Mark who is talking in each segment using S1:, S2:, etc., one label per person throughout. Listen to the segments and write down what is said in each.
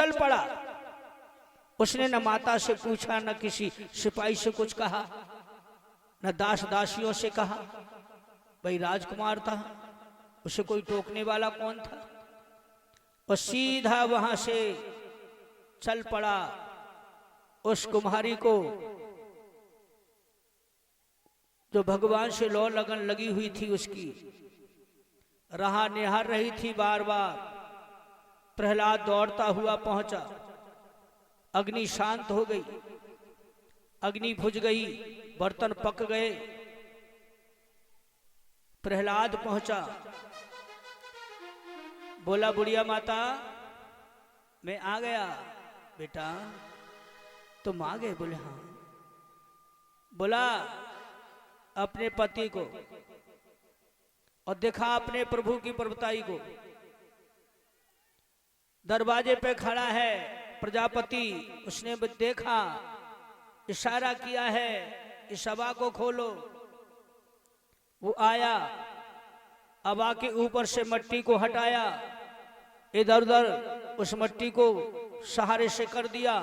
S1: चल पड़ा। उसने न माता से पूछा, न किसी सिपाही से कुछ कहा, न दास दासियों से कहा। भाई राजकुमार था, उसे कोई टोकने वाला कौन था। और सीधा वहां से चल पड़ा। उस कुम्हारी को जो भगवान से लौ लगन लगी हुई थी, उसकी राह निहार रही थी बार बार। प्रहलाद दौड़ता हुआ पहुंचा। अग्नि शांत हो गई, अग्नि बुझ गई, बर्तन पक गए। प्रहलाद पहुंचा, बोला बुढ़िया माता मैं आ गया। बेटा तुम आ गए? बोले हाँ। बोला अपने पति को और देखा अपने प्रभु की प्रभुताई को। दरवाजे पे खड़ा है प्रजापति, उसने देखा, इशारा किया है इस सभा को खोलो। वो आया, अबा के ऊपर से मट्टी को हटाया, इधर उधर उस मट्टी को सहारे से कर दिया।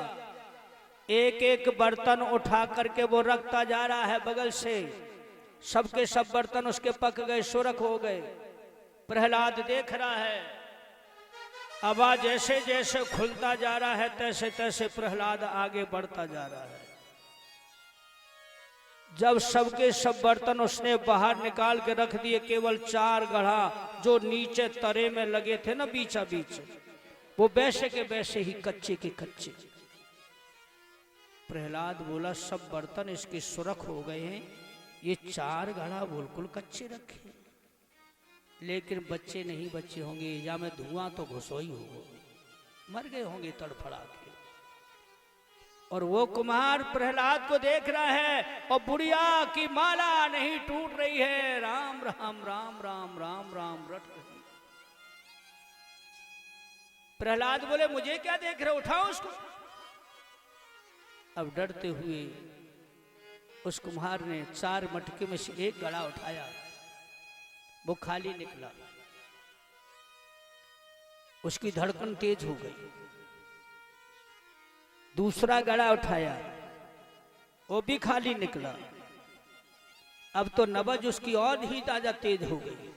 S1: एक एक बर्तन उठा करके वो रखता जा रहा है बगल से। सबके सब बर्तन उसके पक गए, सुरख हो गए। प्रहलाद देख रहा है, अबा जैसे जैसे खुलता जा रहा है तैसे तैसे प्रहलाद आगे बढ़ता जा रहा है। जब सबके सब बर्तन उसने बाहर निकाल के रख दिए, केवल 4 गढ़ा जो नीचे तरे में लगे थे ना बीचा बीच, वो वैसे के वैसे ही कच्चे के कच्चे। प्रहलाद बोला सब बर्तन इसके सुरख हो गए हैं, ये 4 गढ़ा बिल्कुल कच्चे रखे, लेकिन बच्चे नहीं बच्चे होंगे, या में धुआं तो घुसो ही होगा, मर गए होंगे तड़फड़ा के। और वो कुम्हार प्रहलाद को देख रहा है और बुढ़िया की माला नहीं टूट रही है, राम राम राम राम राम राम रट रही। प्रहलाद बोले मुझे क्या देख रहे, उठाओ उसको। अब डरते हुए उस कुम्हार ने 4 मटके में से एक गड़ा उठाया, वो खाली निकला। उसकी धड़कन तेज हो गई। दूसरा गड़ा उठाया, वो भी खाली निकला। अब तो नबज उसकी और ही ताजा तेज हो गई,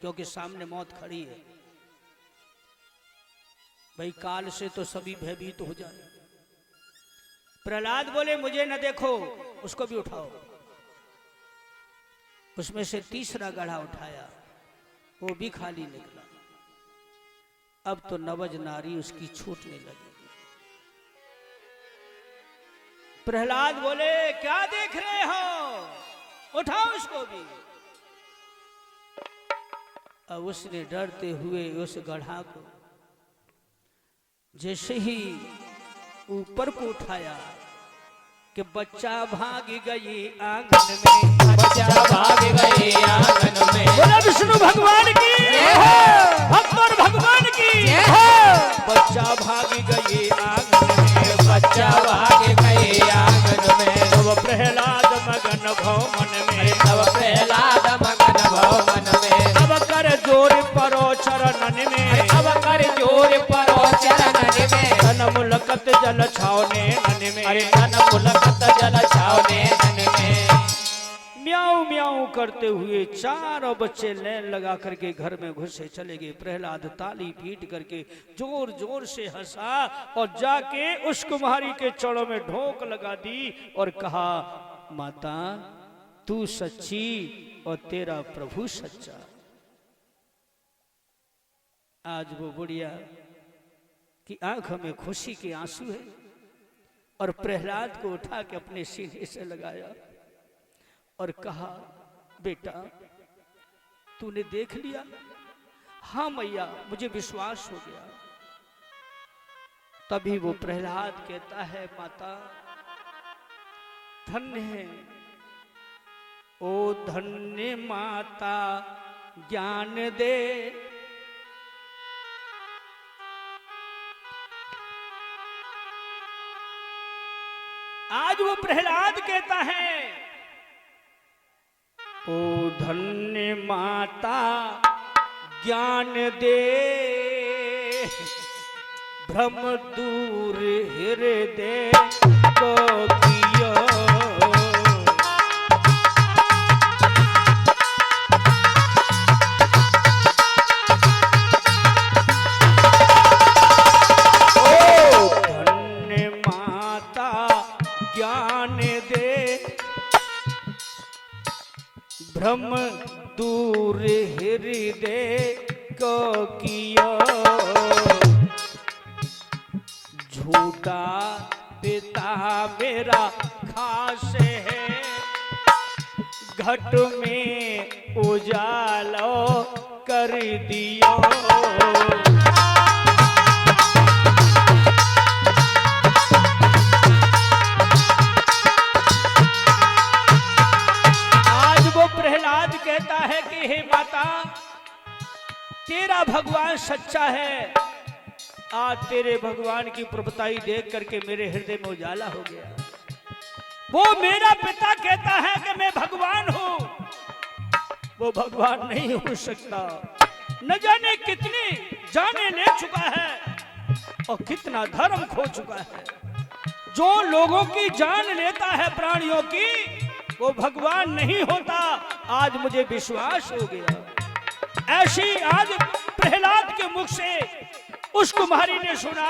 S1: क्योंकि सामने मौत खड़ी है। भाई काल से तो सभी भयभीत हो जाए। प्रहलाद बोले मुझे न देखो, उसको भी उठाओ। उसमें से तीसरा गढ़ा उठाया, वो भी खाली निकला। अब तो नवज नारी उसकी छूटने लगी। प्रहलाद बोले क्या देख रहे हो, उठाओ उसको भी। अब उसने डरते हुए उस गढ़ा को जैसे ही ऊपर को उठाया कि बच्चा भाग गई आंगन में,
S2: बच्चा भाग गई आंगन में।
S1: बोला विष्णु भगवान की, भक्त और भगवान की। बच्चा भाग गई आंगन में,
S2: बच्चा भाग गई आंगन में।
S1: तब प्रहलाद मगन भव मन में,
S2: तब प्रहलाद मगन भव मन में।
S1: अब कर जोर परो चरणन में,
S2: अब कर जोर परो चरणन में।
S1: तन मुलकत जल छावने नन में,
S2: अरे तन मुलकत जल छावने नन में।
S1: म्याऊं म्याऊं करते हुए 4 बच्चे लैन लगा करके घर में घुसे चले गए। प्रहलाद ताली पीट करके जोर जोर से हंसा और जाके उस कुम्हारी के चौड़ों में ढोक लगा दी और कहा माता तू सच्ची और तेरा प्रभु सच्चा। आज वो बुढ़िया की आंखों में खुशी के आंसू है और प्रहलाद को उठा के अपने सीने से लगाया और कहा बेटा तूने देख लिया? हाँ मैया मुझे विश्वास हो गया। तभी वो प्रहलाद कहता है माता धन्य है, ओ धन्य माता ज्ञान दे। आज वो प्रहलाद कहता है ओ धन्य माता ज्ञान दे, भ्रम दूर हृदय को कियो। धन्य माता ज्ञान दे भ्रम दूर हृदय को कियो। झूठा पिता मेरा खास है घट में उजालो कर दियो। प्रहलाद कहता है कि हे माता, तेरा भगवान सच्चा है। आज तेरे भगवान की प्रभुताई देख करके मेरे हृदय में उजाला हो गया। वो मेरा पिता कहता है कि मैं भगवान हूं, वो भगवान नहीं हो सकता। न जाने कितनी जाने ले चुका है और कितना धर्म खो चुका है। जो लोगों की जान लेता है, प्राणियों की, वो भगवान नहीं होता। आज मुझे विश्वास हो गया। ऐसी आज प्रहलाद के मुख से उस कुमारी ने सुना,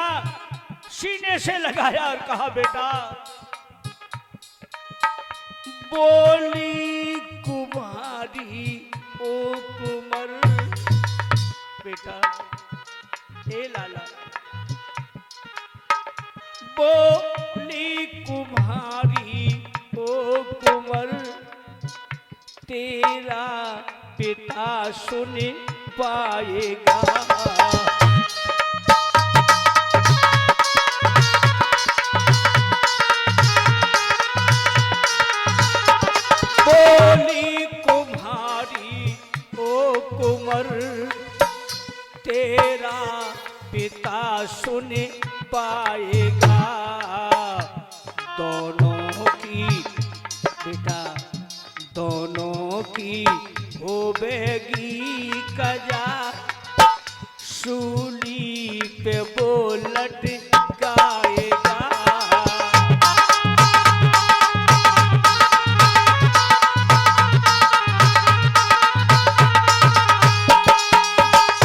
S1: सीने से लगाया और कहा, बेटा। बोली कुमारी ओ कुंवर, बेटा ए लाला। बोली कुम्हारी ओ कुंवर, तेरा पिता सुन पाएगा। बोली कुम्हारी ओ कुंवर, तेरा पिता सुन पाएगा। दोनों की बेटा, दोनों की होवेगी कजा, सूली पे वो लटकाएगा।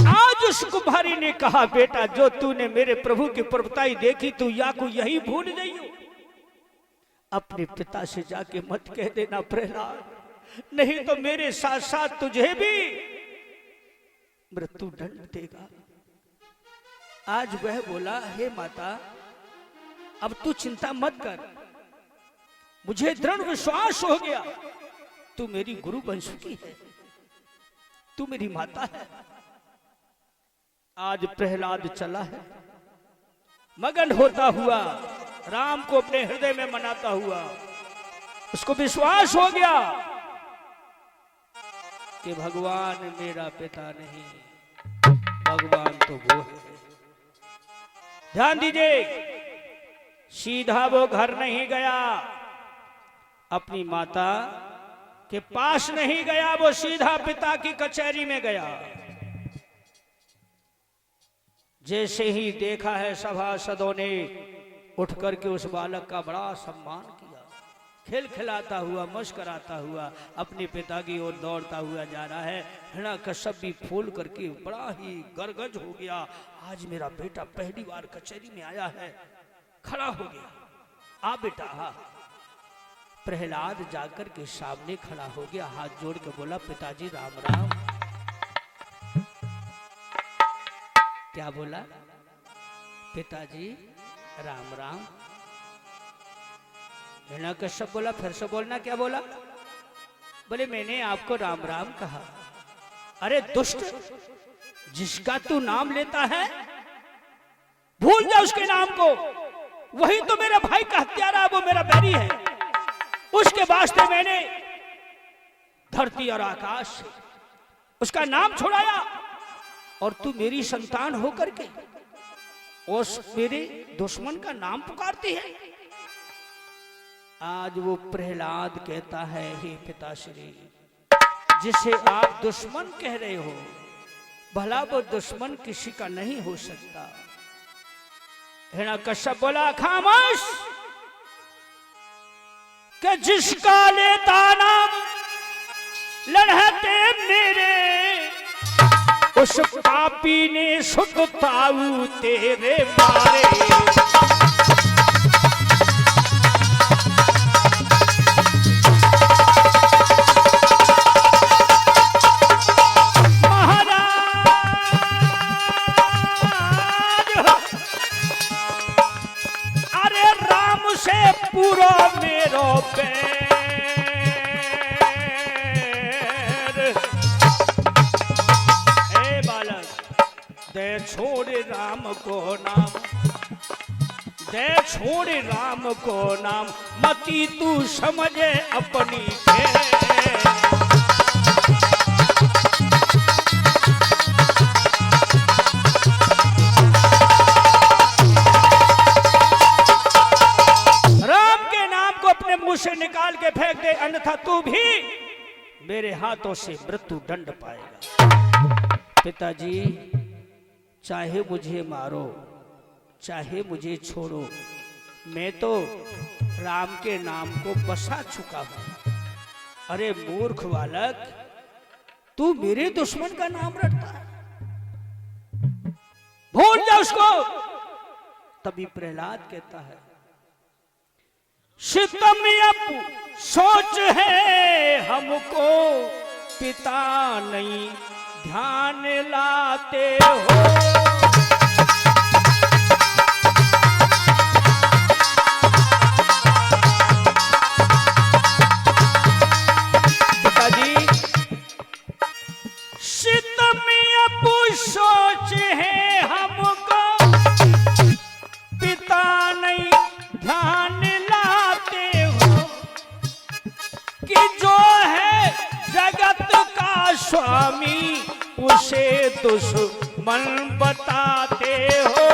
S1: आज उस कुम्हारी ने कहा, बेटा, जो तूने मेरे प्रभु की प्रभुताई देखी, तू या को यही भूल गई हो। अपने पिता से जाके मत कह देना प्रहलाद, नहीं तो मेरे साथ साथ तुझे भी मृत्यु दंड देगा। आज वह बोला, हे माता, अब तू चिंता मत कर, मुझे दृढ़ विश्वास हो गया, तू मेरी गुरु बन चुकी है, तू मेरी माता है। आज प्रहलाद चला है मगन होता हुआ, राम को अपने हृदय में मनाता हुआ। उसको विश्वास हो गया कि भगवान मेरा पिता नहीं, भगवान तो वो है। ध्यान दीजिए, सीधा वो घर नहीं गया, अपनी माता के पास नहीं गया, वो सीधा पिता की कचहरी में गया। जैसे ही देखा है सभासदों ने उठ करके उस बालक का बड़ा सम्मान किया। खिलखिलाता हुआ, मुस्कुराता हुआ अपने पिता की ओर दौड़ता हुआ जा रहा है। हिरण्यकश्यप भी फूल करके बड़ा ही गदगद हो गया। आज मेरा बेटा पहली बार कचहरी में आया है। खड़ा हो गया, आ बेटा आ। प्रहलाद जाकर के सामने खड़ा हो गया, हाथ जोड़ के बोला, पिताजी राम राम। क्या बोला? पिताजी राम राम। हिरण्यकश्यप बोला, फिर से बोलना। क्या बोला? बोले, मैंने आपको राम राम कहा। अरे दुष्ट, जिसका तू नाम लेता है भूल जा उसके नाम को। वही तो मेरा भाई का हत्यारा, वो मेरा बैरी है। उसके वास्ते मैंने धरती और आकाश उसका नाम छुड़ाया, और तू मेरी संतान होकर के उस मेरे दुश्मन का नाम पुकारती है। आज वो प्रहलाद कहता है, हे पिताश्री, जिसे आप दुश्मन कह रहे हो, भला वो दुश्मन किसी का नहीं हो सकता। हिरण्यकश्यप बोला खामोश, कि जिसका लेता नाम लड़ते मेरे, उस पापी ने सुखताऊ तेरे मारे। पूरा मेरो पैर, ए बालक दे छोड़ राम को नाम, दे छोड़ राम को नाम, मती तू समझे अपनी खेर। मुंह से निकाल के फेंक दे, अन्यथा तू भी मेरे हाथों से मृत्यु दंड पाएगा। पिताजी चाहे मुझे मारो, चाहे मुझे छोड़ो, मैं तो राम के नाम को बसा चुका हूं। अरे मूर्ख बालक, तू मेरे दुश्मन का नाम रटता है, भूल जा उसको। तभी प्रहलाद कहता है, सितम अब सोच है हमको, पिता नहीं ध्यान लाते हो। पिताजी सितम अब सोच है हमको, पिता नहीं ध्यान कि जो है जगत का स्वामी, उसे दुश्मन बताते हो।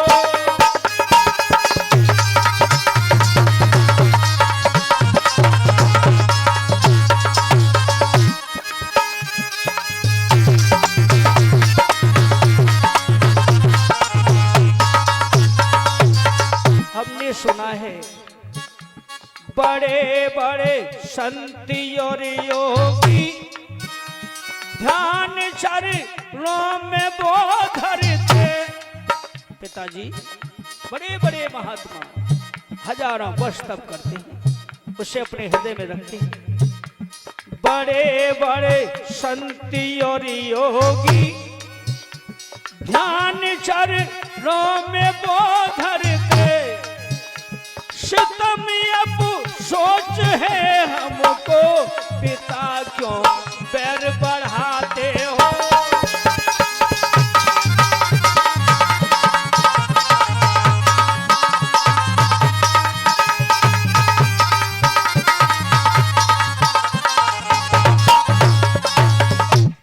S1: हमने सुना है बड़े बड़े संत और योगी, ध्यान चरणों में वो धरते। पिताजी बड़े बड़े महात्मा हजारों वर्ष तप करते हैं, उसे अपने हृदय में रखते हैं। बड़े बड़े संत और योगी, ध्यान चरणों में वो धरते। सितम अब सोच है हमको, पिता क्यों पैर बढ़ाते हो।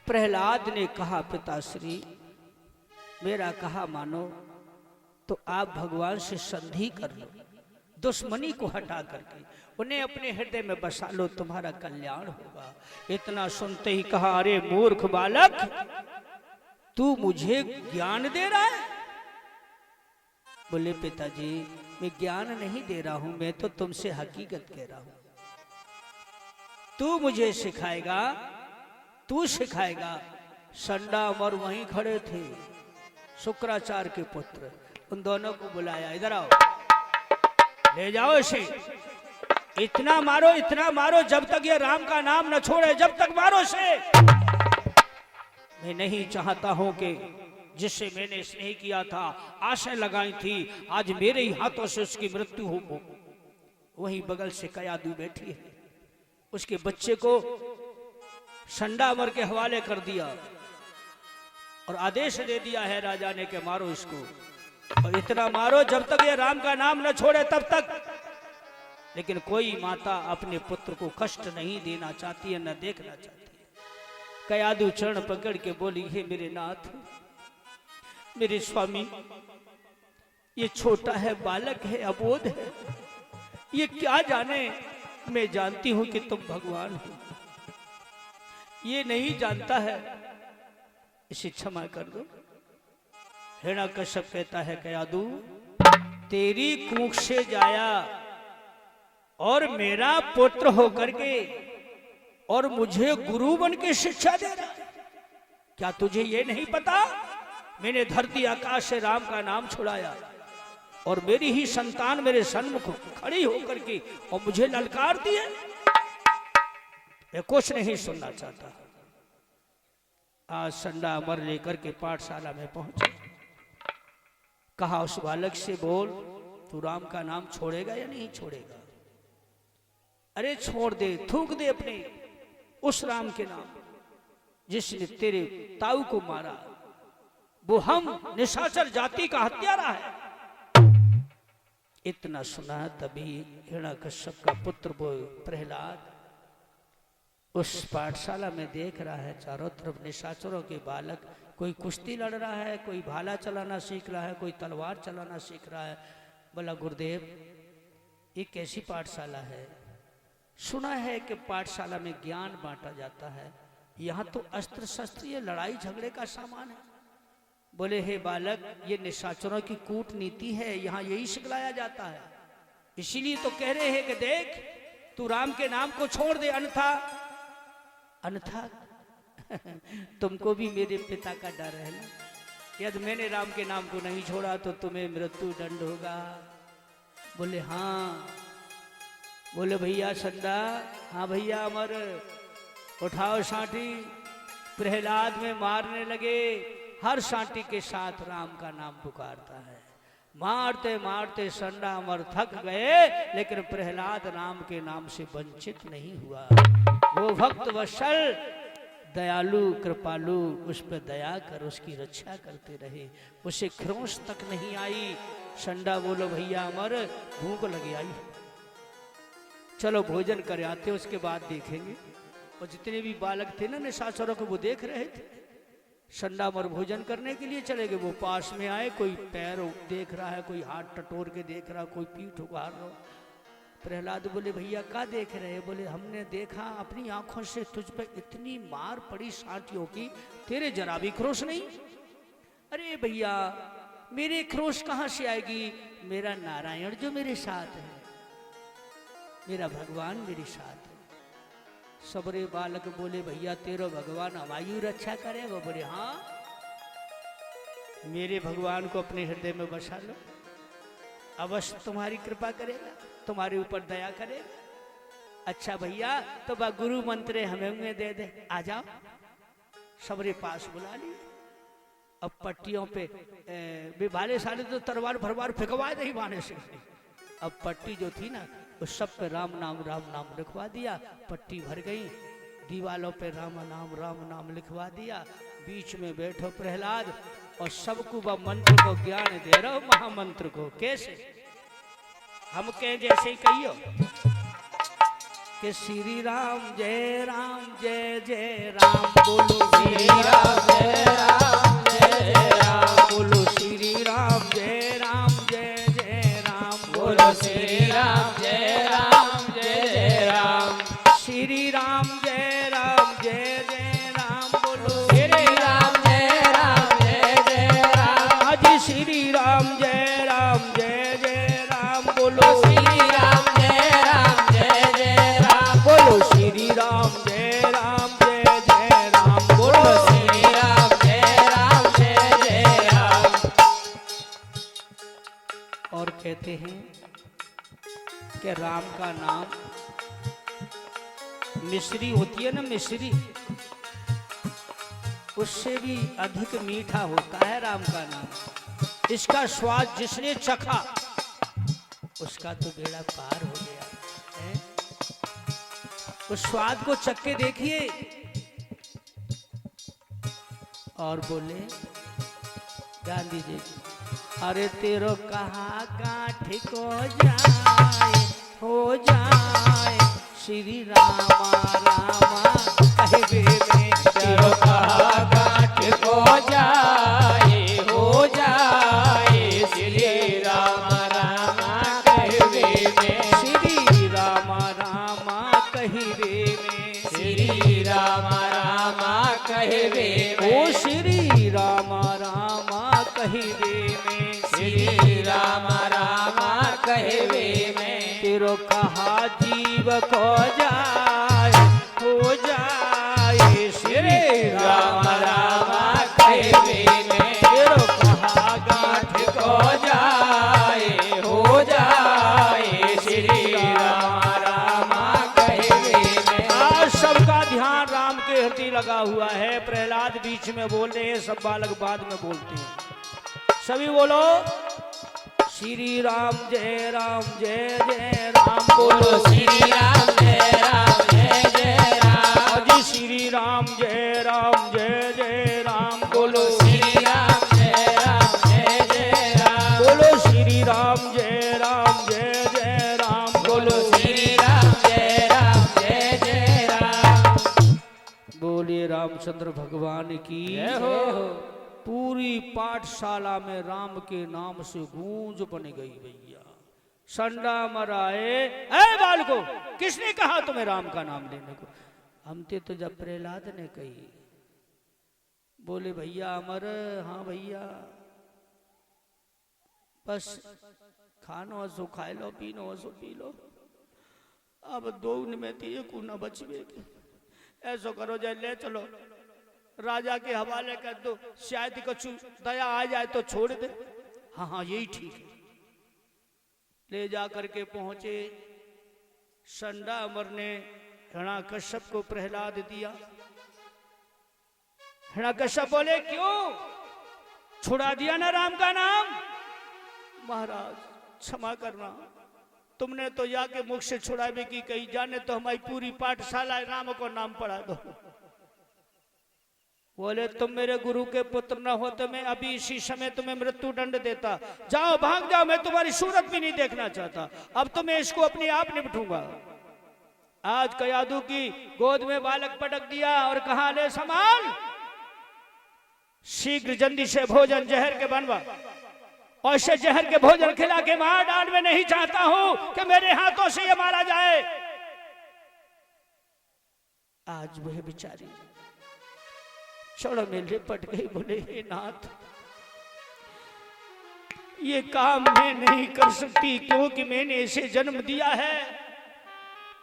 S1: प्रहलाद ने कहा, पिताश्री मेरा कहा मानो तो आप भगवान से संधि कर लो, दुश्मनी को हटा करके उन्हें अपने हृदय में बसा लो, तुम्हारा कल्याण होगा। इतना सुनते ही कहा, अरे मूर्ख बालक, तू मुझे ज्ञान दे रहा है? बोले पिताजी मैं ज्ञान नहीं दे रहा हूं, मैं तो तुमसे हकीकत कह रहा हूं। तू मुझे सिखाएगा, तू सिखाएगा। संडा अमर वहीं खड़े थे, शुक्राचार्य के पुत्र, उन दोनों को बुलाया, इधर आओ, ले जाओ इसे, इतना मारो जब तक ये राम का नाम न छोड़े, जब तक मारो इसे। मैं नहीं चाहता हूं कि जिससे मैंने स्नेह किया था, आशा लगाई थी, आज मेरे ही हाथों से उसकी मृत्यु हो। वहीं बगल से कयादू बैठी है, उसके बच्चे को संडामर के हवाले कर दिया और आदेश दे दिया है राजा ने कि मारो इसको, और इतना मारो जब तक ये राम का नाम न छोड़े तब तक। लेकिन कोई माता अपने पुत्र को कष्ट नहीं देना चाहती है, न देखना चाहती है। कयादू चरण पकड़ के बोली, हे मेरे नाथ, मेरे स्वामी, ये छोटा है, बालक है, अबोध है, ये क्या जाने। मैं जानती हूं कि तुम भगवान हो, ये नहीं जानता है, इसे क्षमा कर दो। हिरण्यकश्यप कहता है, कयादू तेरी कूख से जाया और मेरा पुत्र होकर के और मुझे गुरु बन के शिक्षा दे रहा है। क्या तुझे ये नहीं पता मैंने धरती आकाश से राम का नाम छुड़ाया और मेरी ही संतान मेरे सन्मुख खड़ी होकर के और मुझे ललकारती है। मैं कुछ नहीं सुनना चाहता। आज संडा अमर लेकर के पाठशाला में पहुंचे। कहा उस बालक से, बोल तू राम का नाम छोड़ेगा या नहीं छोड़ेगा? अरे छोड़ दे, थूक दे अपने उस राम के नाम जिसने तेरे ताऊ को मारा। वो हम निशाचर जाति का हत्यारा है। इतना सुना तभी हिरण्यकश्यप का पुत्र वो प्रहलाद उस पाठशाला में देख रहा है, चारों तरफ निशाचरों के बालक, कोई कुश्ती लड़ रहा है, कोई भाला चलाना सीख रहा है, कोई तलवार चलाना सीख रहा है। बोला गुरुदेव ये कैसी पाठशाला है? सुना है कि पाठशाला में ज्ञान बांटा जाता है, यहाँ तो अस्त्र शस्त्र ये लड़ाई झगड़े का सामान है। बोले हे बालक ये निशाचरों की कूटनीति है, यहाँ यही सिखलाया जाता है। इसीलिए तो कह रहे हैं कि देख तू राम के नाम को छोड़ दे, अन्यथा तुमको भी मेरे पिता का डर है ना। यदि मैंने राम के नाम को नहीं छोड़ा तो तुम्हें मृत्यु दंड होगा। बोले हाँ। बोले भैया संडा, हाँ भैया अमर, उठाओ साटी। प्रहलाद में मारने लगे, हर साटी के साथ राम का नाम पुकारता है। मारते मारते संडा अमर थक गए, लेकिन प्रहलाद राम के नाम से वंचित नहीं हुआ। वो भक्त वत्सल दयालु कृपालु उस पर दया कर उसकी रक्षा करते रहे, उसे ख्रोश तक नहीं आई। संडा बोलो भैया अमर भूख लगी आई, चलो भोजन कर आते, उसके बाद देखेंगे। और जितने भी बालक थे ना निशाचरों को वो देख रहे थे। संडा अमर भोजन करने के लिए चले गए। वो पास में आए, कोई पैर देख रहा है, कोई हाथ टटोर के देख रहा, कोई पीठ उगार रहा। प्रहलाद बोले भैया क्या देख रहे? बोले हमने देखा अपनी आंखों से तुझ पे इतनी मार पड़ी साटियों की, तेरे जरा भी क्रोश नहीं। अरे भैया मेरे क्रोश कहां से आएगी? मेरा नारायण जो मेरे साथ है, मेरा भगवान मेरे साथ है। सबरे बालक बोले भैया तेरा भगवान हमारी रक्षा करेगा? बोले हाँ, मेरे भगवान को अपने हृदय में बसा लो, अवश्य तुम्हारी कृपा करेगा, तुम्हारे ऊपर दया करेगा। अच्छा भैया तो बा गुरु मंत्र हमें दे दे, आ जाओ। सबरे पास बुला लिए। अब पट्टियों पे भाले साले तो तलवार भरवार फेंकवा दे बाने से। अब पट्टी जो थी ना उस सब पे राम नाम लिखवा दिया। पट्टी भर गई, दीवालों पे राम नाम लिखवा दिया। बीच में बैठो प्रहलाद और सबको वह मंत्र को ज्ञान दे रहा हो, महामंत्र को। कैसे? हम कहें जैसे ही कहियो कि श्री राम जय राम बोलो, श्री राम जय राम बोलो, श्री राम जय राम बोलो, श्री राम जय राम, श्री राम जय राम बोलो, श्री राम जय राम, अजी श्री राम जय राम बोलो, श्री राम जय राम बोलो, श्री राम जय राम बोलो, श्री राम जय राम। और कहते हैं कि राम का नाम मिश्री होती है ना, मिश्री, उससे भी अधिक मीठा होता है राम का नाम। इसका स्वाद जिसने चखा उसका तो बेड़ा पार हो गया है। उस स्वाद को चख के देखिए। और बोले गांधी जी, अरे तेरो कहाँ गांठ को हो जाए श्री रामा कहवे में, तेरो कहाँ गांठ को हो जाए श्री रामा कहवे में, श्री रामा कहवे में, श्री रामा कहवे में, ओ श्री रामा कहवे में, श्री राम जीव को जाए हो जाए श्री
S2: राम राम कहे
S1: तेरो कहा
S2: गांठ को जाए हो जाए श्री राम राम कहे
S1: आज सबका ध्यान राम के हृदय लगा हुआ है। प्रहलाद बीच में बोल रहे हैं, सब बालक बाद में बोलते हैं। सभी बोलो श्री राम जय राम जय जय राम
S2: बोलो श्री राम जय राम जय जय राम
S1: जी श्री राम जय राम जय जय राम
S2: बोलो श्री राम जय राम जय जय राम
S1: बोलो श्री राम जय राम जय जय राम
S2: बोलो श्री राम जय राम जय जय राम
S1: बोलिए रामचंद्र भगवान की
S2: जय हो।
S1: पूरी पाठशाला में राम के नाम से गूंज बन गई भैया। संडा मराए ऐ बालको, किसने कहा तुम्हें राम का नाम लेने को? हमते तो जब प्रहलाद ने कही। बोले भैया अमर, हाँ भैया बस खानो हसो खाए लो, पीनो हसो पी लो, अब दो में तो एक न बचवे के। ऐसो करो जाए ले चलो राजा के हवाले कर दो, शायद कुछ दया आ जाए तो छोड़ दे। हाँ हाँ यही ठीक है। ले जा करके पहुंचे। संडा अमर ने हिरण्यकश्यप को प्रहलाद दिया। हिरण्यकश्यप बोले क्यों छुड़ा दिया ना राम का नाम? महाराज क्षमा करना, तुमने तो या के मुख से छुड़ावे की कही, जाने तो हमारी पूरी पाठशाला राम को नाम पढ़ा दो। बोले तुम मेरे गुरु के पुत्र न हो तो मैं अभी इसी समय तुम्हें मृत्यु दंड देता। जाओ भाग जाओ, मैं तुम्हारी सूरत भी नहीं देखना चाहता। अब तो मैं इसको अपने आप निपटूंगा। आज कयादू की गोद में बालक पटक दिया और कहा ले संभाल, शीघ्र जल्दी से भोजन जहर के बनवा और इसे जहर के भोजन खिला के मार डाल। मैं नहीं चाहता हूं कि मेरे हाथों से ये मारा जाए। आज वह बेचारी चढ़ में लिपट गई। बोले हे नाथ, ये काम मैं नहीं कर सकती क्योंकि मैंने इसे जन्म दिया है।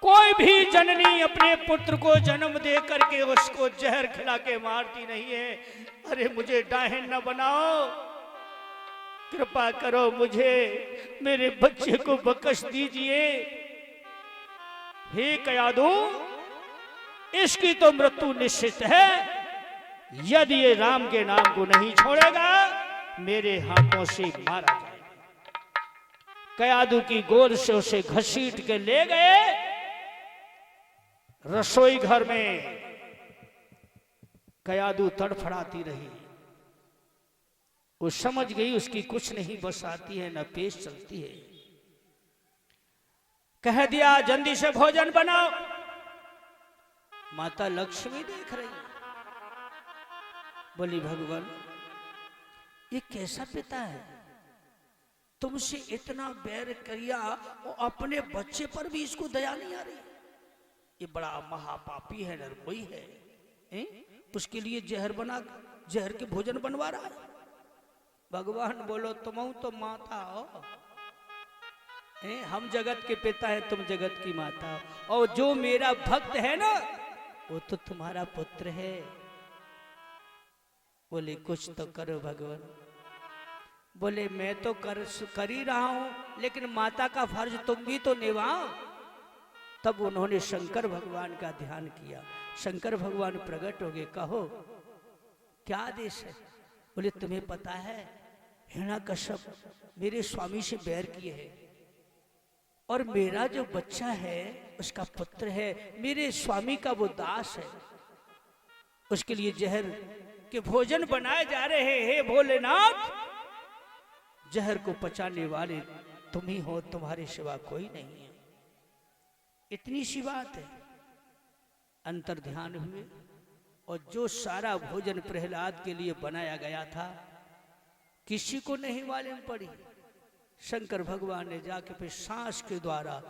S1: कोई भी जननी अपने पुत्र को जन्म दे करके उसको जहर खिला के मारती नहीं है। अरे मुझे डायन न बनाओ, कृपा करो, मुझे मेरे बच्चे को बख्श दीजिए। हे कयादू, इसकी तो मृत्यु निश्चित है। यदि ये राम के नाम को नहीं छोड़ेगा मेरे हाथों से मारा जाएगा। कयादू की गोद से उसे घसीट के ले गए रसोई घर में। कयादू तड़फड़ाती रही। वो समझ गई उसकी कुछ नहीं बस आती है न पेश चलती है। कह दिया जल्दी से भोजन बनाओ। माता लक्ष्मी देख रही, बोली भगवान ये कैसा पिता है, तुमसे इतना बैर किया और अपने बच्चे पर भी इसको दया नहीं आ रही। ये बड़ा महापापी है, निर्मोही है, उसके लिए जहर बना, जहर के भोजन बनवा रहा है। भगवान बोलो तुम तो माता हो, हम जगत के पिता हैं, तुम जगत की माता हो, और जो मेरा भक्त है ना वो तो तुम्हारा पुत्र है। बोले कुछ तो करो भगवान। बोले मैं तो कर ही रहा हूं, लेकिन माता का फर्ज तुम भी तो निभाओ। तब उन्होंने शंकर भगवान का ध्यान किया। शंकर भगवान प्रकट हो गए। कहो क्या आदेश है? बोले तुम्हें पता है हिरण्यकश्यप मेरे स्वामी से बैर किए है और मेरा जो बच्चा है उसका पुत्र है, मेरे स्वामी का वो दास है, उसके लिए जहर के भोजन बनाए जा रहे हैं। भोलेनाथ, जहर को पचाने वाले तुम ही हो, तुम्हारे सिवा कोई नहीं है। इतनी सी बात है। अंतर ध्यान हुए और जो सारा भोजन प्रहलाद के लिए बनाया गया था किसी को नहीं मालूम पड़ी। शंकर भगवान ने जाके फिर सांस के द्वारा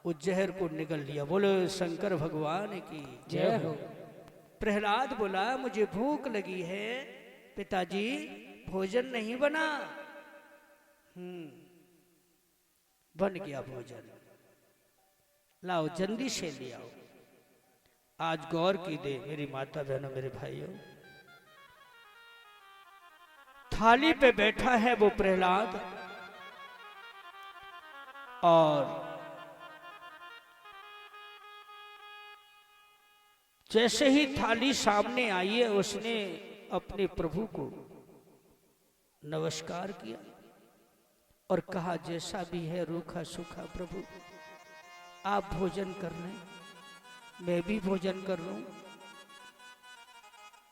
S1: वो जहर को निगल लिया। बोलो शंकर भगवान की
S2: जय हो।
S1: प्रहलाद बोला मुझे भूख लगी है पिताजी, भोजन नहीं बना। बन गया भोजन। लाओ जल्दी से ले आओ। आज गौर की दे मेरी माता बहनों मेरे भाइयों, थाली पे बैठा है वो प्रहलाद, और जैसे ही थाली सामने आई है उसने अपने प्रभु को नमस्कार किया और कहा जैसा भी है रूखा सूखा प्रभु आप भोजन कर लें, मैं भी भोजन कर लूं।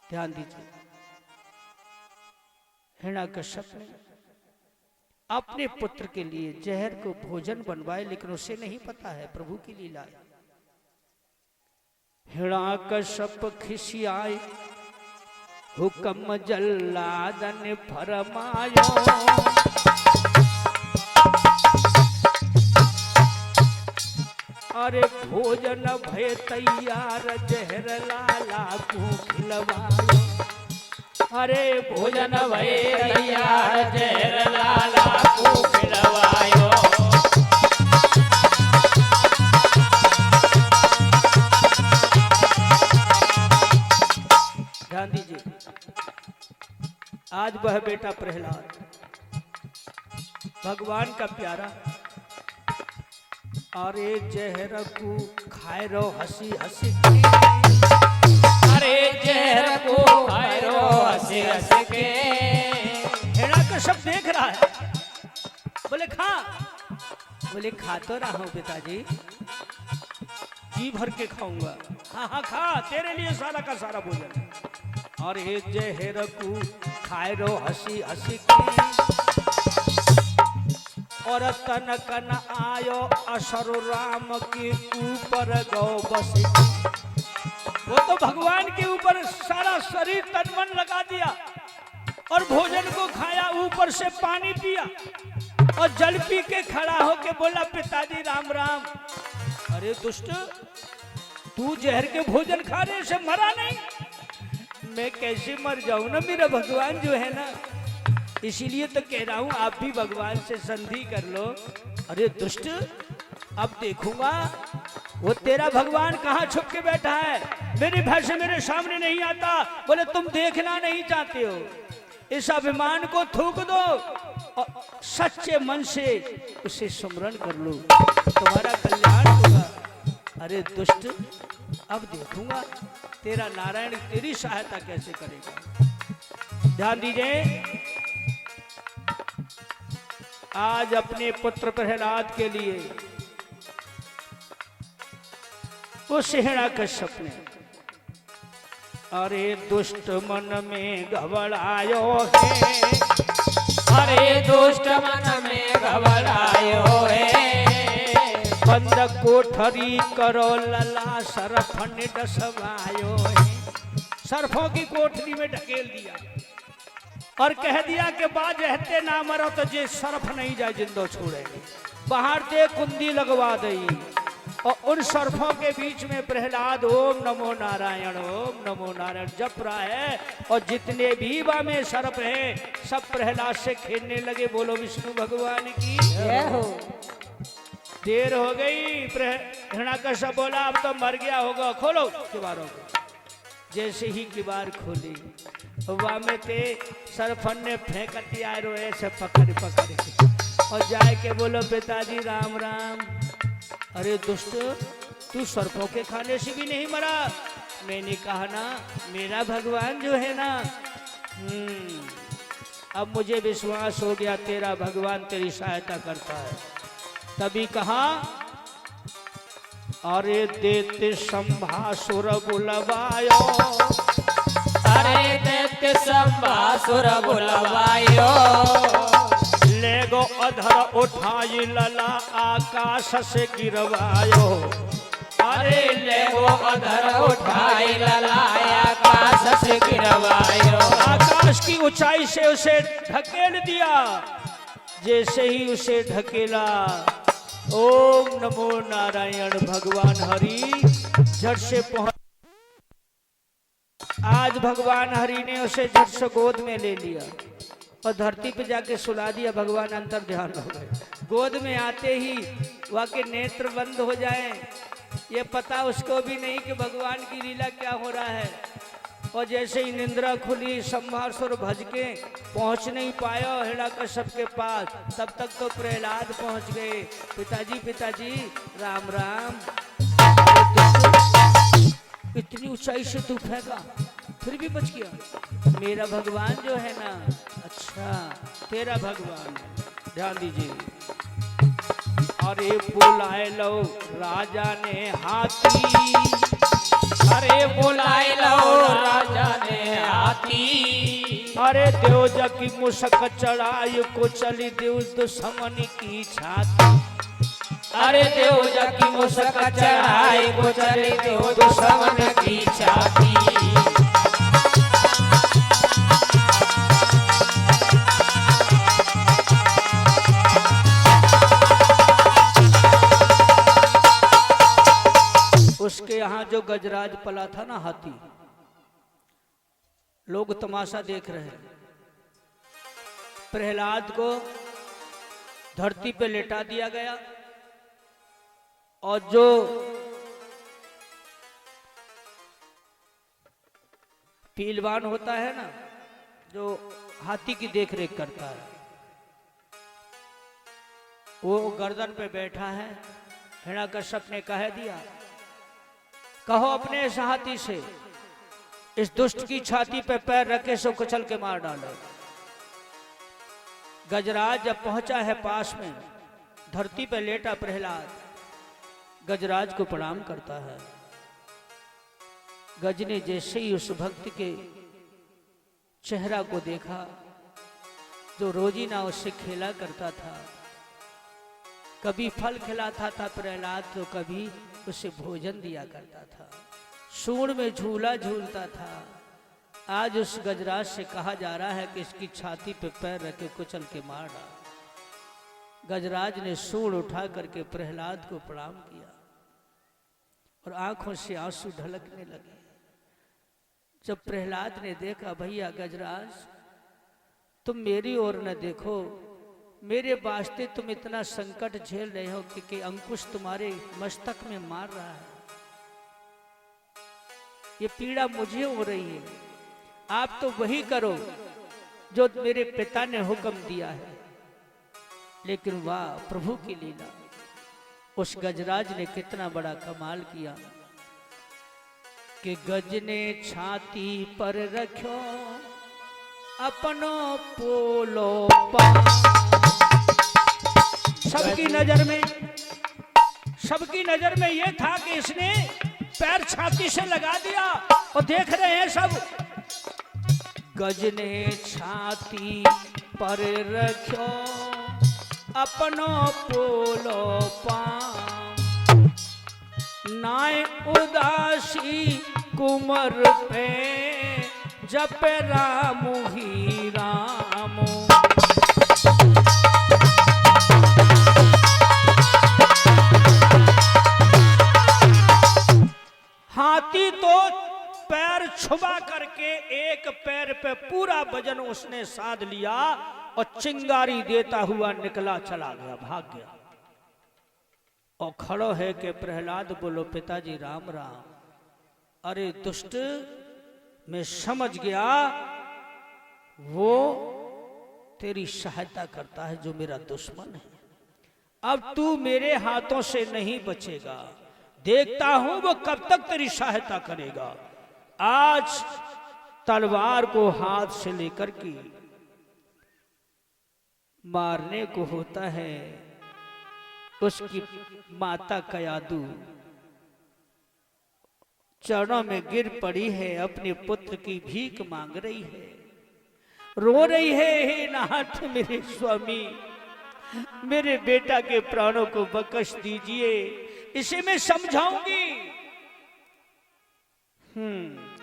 S1: ध्यान दीजिए, हिरण्यकश्यप ने अपने पुत्र के लिए जहर को भोजन बनवाए, लेकिन उसे नहीं पता है प्रभु की लीला है। हिरण्यकश्यप खिसियाए हुक्म जल्लादन फरमायो, अरे भोजन भय तैयार जहर लाला को खिलवायो, अरे
S2: भोजन भय तैयार जहर लाला को खिलवायो।
S1: ध्यान दीजिए, आज वह बेटा प्रहलाद भगवान का प्यारा, अरे जहर को खाए रो हंसी हंसी,
S2: अरे जहर को खाए रो हंसी हंसी के।
S1: हिरण्यकश्यप देख रहा है, बोले खा, बोले खा तो रहा हूं पिताजी, जी भर के खाऊंगा। हाँ हाँ खा, तेरे लिए सारा का सारा भोजन। और ये जहर को खाए रो हंसी हंसी की, और तन कन आयो असर राम के ऊपर गौ बसी। वो तो भगवान के ऊपर सारा शरीर तन मन लगा दिया और भोजन को खाया, ऊपर से पानी पिया और जल पी के खड़ा होके बोला पिताजी राम राम। अरे दुष्ट, तू जहर के भोजन खाने से मरा नहीं, मैं कैसे मर जाऊं ना, मेरा भगवान जो है ना, इसीलिए तो कह रहा हूं आप भी भगवान से संधि कर लो। अरे दुष्ट, अब देखूंगा वो तेरा भगवान कहाँ छुप के बैठा है, मेरे भय से मेरे सामने नहीं आता। बोले तुम देखना नहीं चाहते हो, इस अभिमान को थूक दो और सच्चे मन से उसे सुमरन कर लो, तुम्हारा कल्याण होगा। अरे दुष्ट, अब देखूंगा तेरा नारायण तेरी सहायता कैसे करेगा। ध्यान दीजिए, आज अपने पुत्र प्रहलाद के लिए उस हिरण्यकश्यप ने, अरे दुष्ट मन में घबरायो है,
S2: अरे दुष्ट मन में घबरायो है।
S1: बंद कोठरी करो लला सरफन डसवायो है, सरफों की कोठरी में ढकेल दिया और कह दिया कि बाद रहते ना मरो तो जे सरफ नहीं जाए जिंदो छोड़ेंगे। बाहर से कुंदी लगवा दी और उन सरफों के बीच में प्रहलाद ओम नमो नारायण ओम नमो नारायण जप रहा है, और जितने भी वहां में सर्प है सब प्रहलाद से खेलने लगे। बोलो विष्णु भगवान की जय हो। देर हो गई, हिरण्यकश्यप बोला अब तो मर गया होगा, खोलो किवारों को। जैसे ही किवार खोली, वहां में थे सरफन ने फेंक दिया ऐसे पकड़ के और जाए के बोलो पिताजी राम राम। अरे दुष्ट, तू सर्पों के खाने से भी नहीं मरा। मैंने कहा ना मेरा भगवान जो है ना, अब मुझे विश्वास हो गया तेरा भगवान तेरी सहायता करता है। तभी कहा अरे देते संभासुर बुलवायो,
S2: अरे दैत्य संभासुर बुलवायो।
S1: ले गो अधर उठाई लला आकाश से गिरवायो,
S2: अरे ले गो अधर उठाई लला आकाश से गिरवायो।
S1: आकाश की ऊंचाई से उसे ढकेल दिया। जैसे ही उसे ढकेला, ओम नमो नारायण भगवान हरि झट से पहुंच। आज भगवान हरि ने उसे झट से गोद में ले लिया और धरती पे जाके सुला दिया। भगवान अंतर ध्यान हो गए। गोद में आते ही वह के नेत्र बंद हो जाएं, ये पता उसको भी नहीं कि भगवान की लीला क्या हो रहा है। और जैसे ही निंद्रा खुली, संभासुर भज के पहुंच नहीं पाया हिरण्यकश्यप के पास, तब तक तो प्रहलाद पहुंच गए। पिताजी पिताजी राम राम। इतनी ऊंचाई से तू फेंका फिर भी बच गया। मेरा भगवान जो है ना, अच्छा तेरा भगवान है, ध्यान दीजिए। अरे बुलाए लो राजा ने हाथी,
S2: अरे बुलाए लो राजा ने हाथी।
S1: अरे देवजा की मुसक चढ़ाई को चली देव दुश्मन की छाती।
S2: अरे देवजा की मुसक चढ़ाई को चली देव दुश्मन की छाती।
S1: उसके यहाँ जो गजराज पला था ना हाथी, लोग तमाशा देख रहे हैं। प्रहलाद को धरती पे लेटा दिया गया और जो पीलवान होता है ना, जो हाथी की देखरेख करता है, वो गर्दन पे बैठा है। हिरण्यकश्यप ने कह दिया, कहो अपने हाथी से इस दुष्ट की छाती पे पैर रखे सो कुचल के मार डालो। गजराज जब पहुंचा है पास में, धरती पे लेटा प्रहलाद गजराज को प्रणाम करता है। गज ने जैसे ही उस भक्त के चेहरा को देखा, जो रोजीना उससे खेला करता था, कभी फल खिलाता था प्रहलाद, तो कभी उसे भोजन दिया करता था, सूंड में झूला झूलता था। आज उस गजराज से कहा जा रहा है कि इसकी छाती पे पैर रखे कुचल के मार डाल। गजराज ने सूंड उठा करके प्रहलाद को प्रणाम किया और आंखों से आंसू ढलकने लगे। जब प्रहलाद ने देखा, भैया गजराज तुम मेरी ओर न देखो, मेरे वास्ते तुम इतना संकट झेल रहे हो कि अंकुश तुम्हारे मस्तक में मार रहा है, ये पीड़ा मुझे हो रही है। आप तो वही करो जो मेरे पिता ने हुक्म दिया है। लेकिन वाह प्रभु की लीला, उस गजराज ने कितना बड़ा कमाल किया कि गज ने छाती पर रखो अपनो पोलो पा। सबकी नजर में यह था कि इसने पैर छाती से लगा दिया और देख रहे हैं सब। गज ने छाती पर रखो अपनो पोलो पाम, नाय उदासी कुमर पे जप राम ही राम। हाथी तो पैर छुपा करके एक पैर पे पूरा वजन उसने साध लिया और चिंगारी देता हुआ निकला, चला गया, भाग गया। और खड़ो है कि प्रहलाद बोलो पिताजी राम राम। अरे दुष्ट, मैं समझ गया वो तेरी सहायता करता है जो मेरा दुश्मन है। अब तू मेरे हाथों से नहीं बचेगा, देखता हूं वो कब तक तेरी सहायता करेगा। आज तलवार को हाथ से लेकर के मारने को होता है। उसकी माता कयादू चरणों में गिर पड़ी है, अपने पुत्र की भीख मांग रही है, रो रही है, हे नाथ मेरे स्वामी, मेरे बेटा के प्राणों को बख्श दीजिए, इसे मैं समझाऊंगी।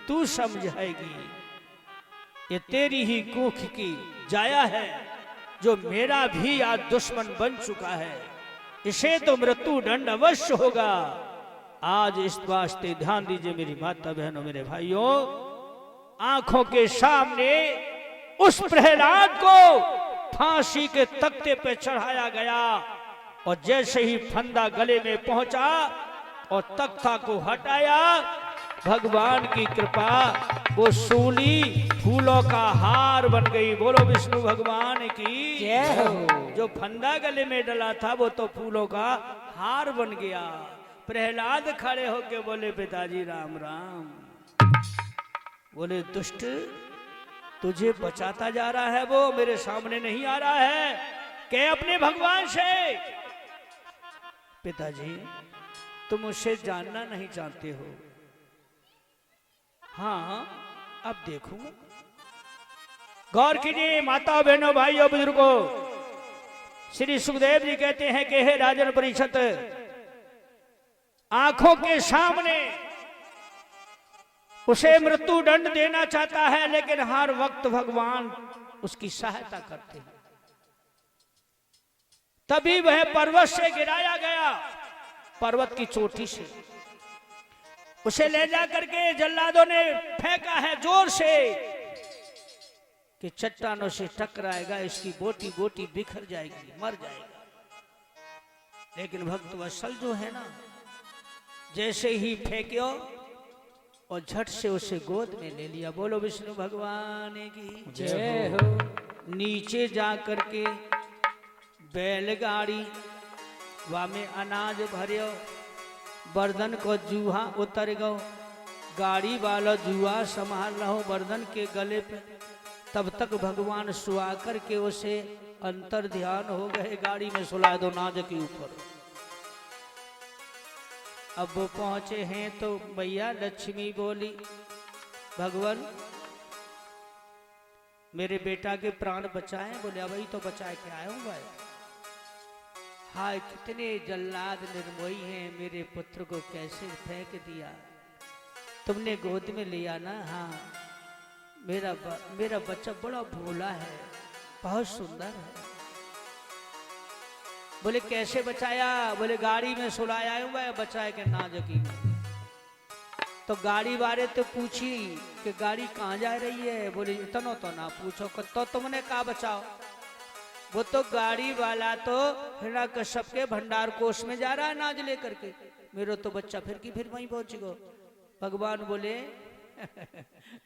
S1: तू समझाएगी, ये तेरी ही कुख की जाया है जो मेरा भी आज दुश्मन बन चुका है, इसे तो मृत्यु दंड अवश्य होगा। आज इस वास्ते ध्यान दीजिए मेरी माता बहनों, मेरे भाइयों, आंखों के सामने उस प्रहलाद को फांसी के तख्ते पे चढ़ाया गया। और जैसे ही फंदा गले में पहुंचा और तख्ता को हटाया, भगवान की कृपा, वो सूली फूलों का हार बन गई। बोलो विष्णु भगवान की
S2: जय हो।
S1: जो फंदा गले में डला था वो तो फूलों का हार बन गया। प्रहलाद खड़े होके बोले पिताजी राम राम। बोले दुष्ट, तुझे बचाता जा रहा है, वो मेरे सामने नहीं आ रहा है, कह अपने भगवान से। पिताजी तुम उसे जानना नहीं चाहते हो। हाँ अब देखूंगा। गौर कीजिए माता बहनों भाइयों बुजुर्गों, श्री सुखदेव जी कहते हैं कि हे राजन परिषद, आंखों के सामने उसे मृत्यु दंड देना चाहता है, लेकिन हर वक्त भगवान उसकी सहायता करते हैं। तभी वह पर्वत से गिराया गया, पर्वत की चोटी से उसे ले जाकर के जल्लादों ने फेंका है जोर से कि चट्टानों से टकराएगा, इसकी बोटी बोटी बिखर जाएगी, मर जाएगा। लेकिन भक्त वत्सल जो है ना, जैसे ही फेंक्यो और झट से उसे गोद में ले लिया। बोलो विष्णु भगवान की
S2: जय हो।
S1: नीचे जा करके बैलगाड़ी वा में अनाज भरियो, बर्दन को जूहा उतर गो, गाड़ी वाला जुआ संभाल रहो बर्दन के गले पे। तब तक भगवान सुआ करके उसे अंतर ध्यान हो गए, गाड़ी में सुला दो नाज के ऊपर। अब वो पहुंचे हैं तो भैया लक्ष्मी बोली, भगवान मेरे बेटा के प्राण बचाए। बोले अभी तो बचाए के आया हूं भाई। हाय कितने जल्लाद निर्मोही हैं, मेरे पुत्र को कैसे फेंक दिया। तुमने गोद में लिया ना। हाँ मेरा बच्चा बड़ा भोला है, बहुत सुंदर है। बोले कैसे बचाया। बोले गाड़ी में सुलाया हुआ है, बचाए के ना जकी। तो गाड़ी वाले तो पूछी कि गाड़ी कहाँ जा रही है। बोले इतना तो ना पूछो, तो तुमने कहा बचाओ। वो तो गाड़ी वाला तो हिरणा कश्यप के भंडार कोष में जा रहा है नाज लेकर के, मेरा तो बच्चा फिर की फिर वहीं पहुंच गो। भगवान बोले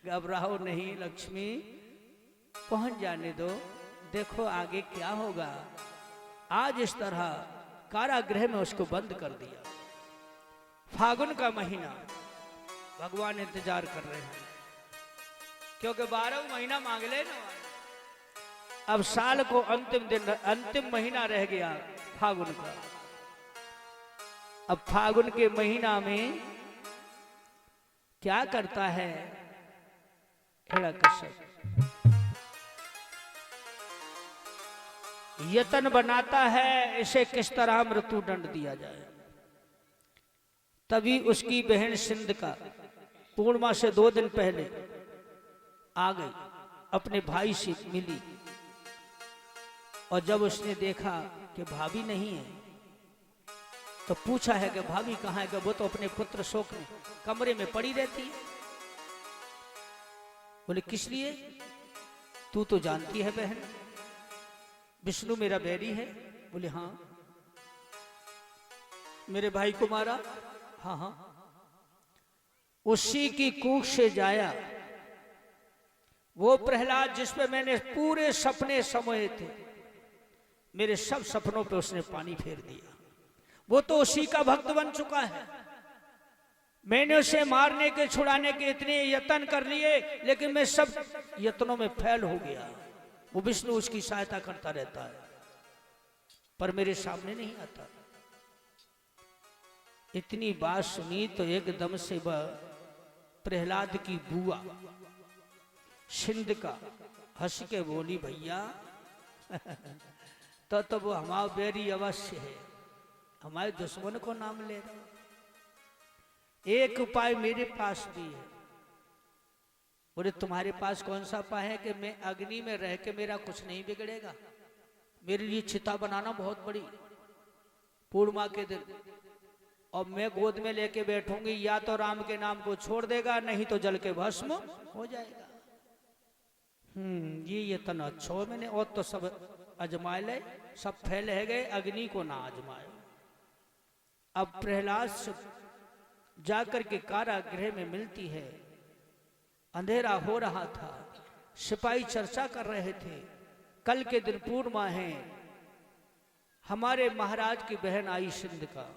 S1: घबराओ नहीं लक्ष्मी, पहुंच जाने दो, देखो आगे क्या होगा। आज इस तरह कारागृह में उसको बंद कर दिया। फागुन का महीना भगवान इंतजार कर रहे हैं, क्योंकि 12 महीना मांग ले ना। अब साल को अंतिम दिन, अंतिम महीना रह गया फागुन का। अब फागुन के महीना में क्या करता है हिरण्यकश्यप, यत्न बनाता है इसे किस तरह मृत्यु दंड दिया जाए। तभी उसकी बहन सिंध का पूर्णिमा से 2 दिन पहले आ गई, अपने भाई से मिली। और जब उसने देखा कि भाभी नहीं है तो पूछा है कि भाभी कहाँ है। कि वो तो अपने पुत्र शोक में कमरे में पड़ी रहती है। बोले किस लिए, तू तो जानती है बहन विष्णु मेरा बैरी है। बोले हाँ। मेरे भाई को मारा, हाँ हाँ। उसी की कूख से जाया वो प्रहलाद जिस पे मैंने पूरे सपने समोए थे, मेरे सब सपनों पे उसने पानी फेर दिया। वो तो उसी का भक्त बन चुका है। मैंने उसे मारने के छुड़ाने के इतने यत्न कर लिए, लेकिन मैं सब यत्नों में फेल हो गया। वो विष्णु उसकी सहायता करता रहता है, पर मेरे सामने नहीं आता। इतनी बात सुनी तो एकदम से वह प्रहलाद की बुआ सिंध का हंस के बोली, भैया तो वो हमारा बैरी अवश्य है, हमारे दुश्मन को नाम ले रहे। एक उपाय मेरे पास भी है। बोले तुम्हारे पास कौन सा उपाय है। कि मैं अग्नि में रह के मेरा कुछ नहीं बिगड़ेगा, मेरे लिए चिता बनाना बहुत बड़ी पूर्णिमा के दिन, और मैं गोद में लेके बैठूंगी, या तो राम के नाम को छोड़ देगा, नहीं तो जल के भस्म हो जाएगा। ये तो अच्छा मैंने, और तो सब अजमा ले, सब फैल है गए, अग्नि को ना आजमाए। अब प्रहलाद से जाकर के कारागृह में मिलती है। अंधेरा हो रहा था, सिपाही चर्चा कर रहे थे, कल के दिन पूर्णिमा है, हमारे महाराज की बहन आई सिंध का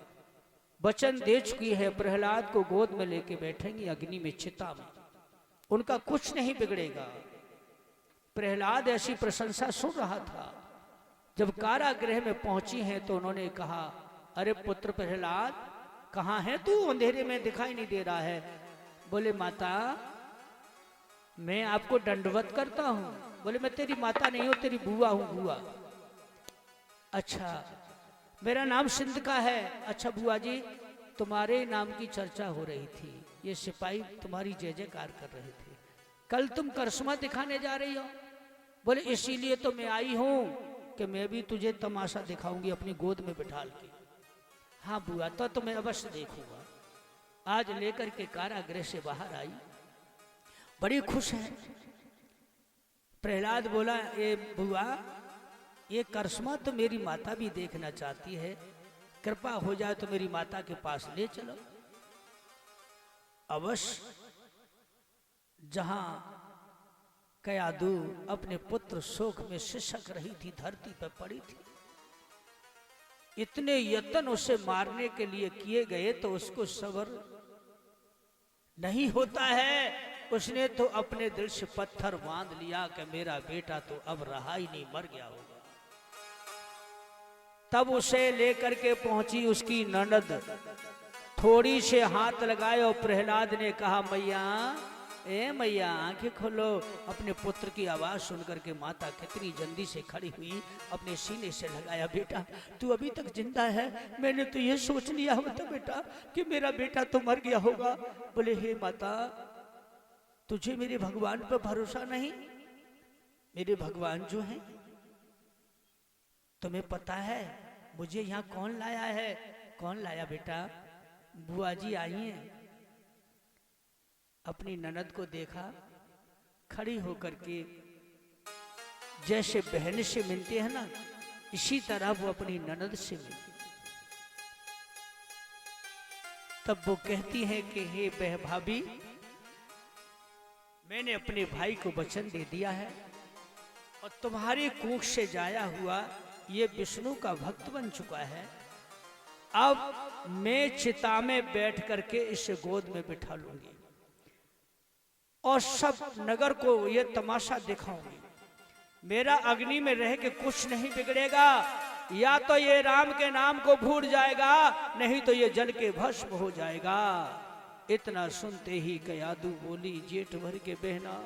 S1: वचन दे चुकी है, प्रहलाद को गोद में लेके बैठेंगी अग्नि में, चिता में, उनका कुछ नहीं बिगड़ेगा। प्रहलाद ऐसी प्रशंसा सुन रहा था। जब कारागृह में पहुंची हैं तो उन्होंने कहा, अरे पुत्र प्रहलाद, कहाँ है तू? अंधेरे में दिखाई नहीं दे रहा है। बोले माता, मैं आपको दंडवत करता हूं। बोले मैं तेरी माता नहीं हूं, तेरी बुआ हूं, बुआ। अच्छा, मेरा नाम सिंध का है। अच्छा बुआ जी, तुम्हारे नाम की चर्चा हो रही थी, ये सिपाही तुम्हारी जय जयकार कर रहे थे, कल तुम करिश्मा दिखाने जा रही हो। बोले इसीलिए तो मैं आई हूं कि मैं भी तुझे तमाशा दिखाऊंगी अपनी गोद में बिठा के। हाँ बुआ, तो मैं अवश्य देखूंगा। आज लेकर के कारागृह से बाहर आई, बड़ी खुश है। प्रहलाद बोला, ए बुआ, ये करिश्मा तो मेरी माता भी देखना चाहती है, कृपा हो जाए तो मेरी माता के पास ले चलो। अवश्य। जहां कयादू अपने पुत्र शोक में सिसक रही थी, धरती पर पड़ी थी, इतने यत्न उसे मारने के लिए किए गए तो उसको सब्र नहीं होता है। उसने तो अपने दिल से पत्थर बांध लिया कि मेरा बेटा तो अब रहा ही नहीं, मर गया होगा। तब उसे लेकर के पहुंची उसकी ननद, थोड़ी से हाथ लगाए और प्रहलाद ने कहा, मैया, ए मैया, आंखें खोलो। अपने पुत्र की आवाज सुनकर के माता कितनी जल्दी से खड़ी हुई, अपने सीने से लगाया, बेटा तू अभी तक जिंदा है? मैंने तो ये सोच लिया होता बेटा कि मेरा बेटा तो मर गया होगा। बोले हे माता, तुझे मेरे भगवान पर भरोसा नहीं? मेरे भगवान जो हैं, तुम्हें पता है मुझे यहाँ कौन लाया है? कौन लाया बेटा? बुआ जी आई हैं। अपनी ननद को देखा, खड़ी होकर के जैसे बहन से मिलते हैं ना, इसी तरह वो अपनी ननद से मिली। तब वो कहती है कि हे बह भाभी, मैंने अपने भाई को वचन दे दिया है और तुम्हारी कूख से जाया हुआ ये विष्णु का भक्त बन चुका है। अब मैं चिता में बैठ करके इसे गोद में बिठा लूंगी और सब नगर को ये तमाशा दिखाऊंगी। मेरा अग्नि में रह के कुछ नहीं बिगड़ेगा, या तो ये राम के नाम को भूल जाएगा, नहीं तो ये जल के भस्म हो जाएगा। इतना सुनते ही कयादू बोली, जेठ भर के बहना,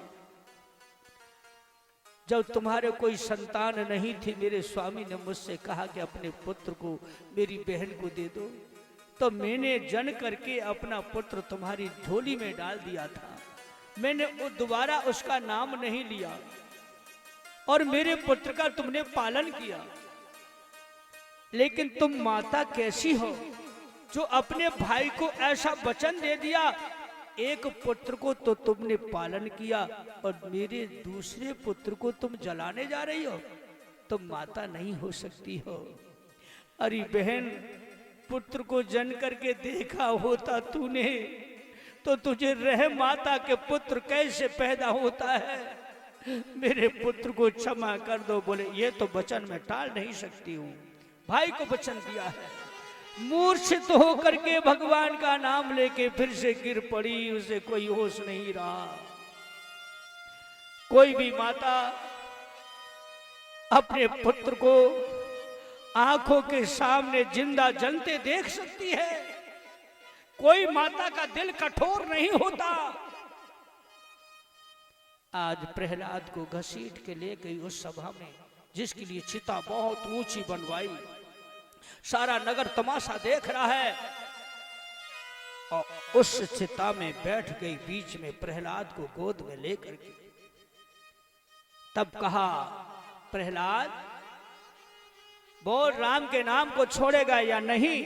S1: जब तुम्हारे कोई संतान नहीं थी, मेरे स्वामी ने मुझसे कहा कि अपने पुत्र को मेरी बहन को दे दो, तो मैंने जन करके अपना पुत्र तुम्हारी झोली में डाल दिया था। मैंने दोबारा उसका नाम नहीं लिया और मेरे पुत्र का तुमने पालन किया। लेकिन तुम माता कैसी हो जो अपने भाई को ऐसा वचन दे दिया? एक पुत्र को तो तुमने पालन किया और मेरे दूसरे पुत्र को तुम जलाने जा रही हो? तुम माता नहीं हो सकती हो। अरे बहन, पुत्र को जन करके देखा होता तूने तो तुझे रह माता के पुत्र कैसे पैदा होता है। मेरे पुत्र को क्षमा कर दो। बोले ये तो वचन मैं टाल नहीं सकती हूँ, भाई को वचन दिया है। मूर्छित होकर के भगवान का नाम लेके फिर से गिर पड़ी, उसे कोई होश नहीं रहा। कोई भी माता अपने पुत्र को आंखों के सामने जिंदा जलते देख सकती है? कोई माता का दिल कठोर नहीं होता। आज प्रहलाद को घसीट के ले गई उस सभा में, जिसके लिए चिता बहुत ऊंची बनवाई, सारा नगर तमाशा देख रहा है, और उस चिता में बैठ गई बीच में प्रहलाद को गोद में लेकर के। तब कहा, प्रहलाद बोल, राम के नाम को छोड़ेगा या नहीं?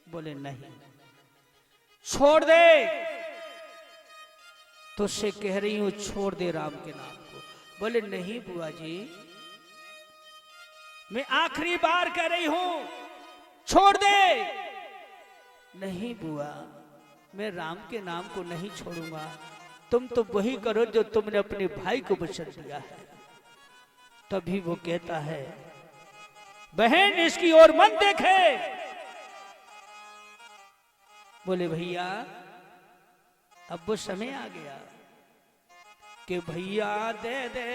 S1: बोले नहीं। छोड़ दे। तुझसे कह रही हूं छोड़ दे राम के नाम को। बोले नहीं बुआ जी, मैं आखिरी बार कह रही हूं, छोड़ दे। नहीं बुआ, मैं राम के नाम को नहीं छोड़ूंगा। तुम तो वही करो जो तुमने अपने भाई को वचन दिया है। तभी वो कहता है, बहन इसकी ओर मत देखे। बोले भैया अब वो समय आ गया कि भैया दे दे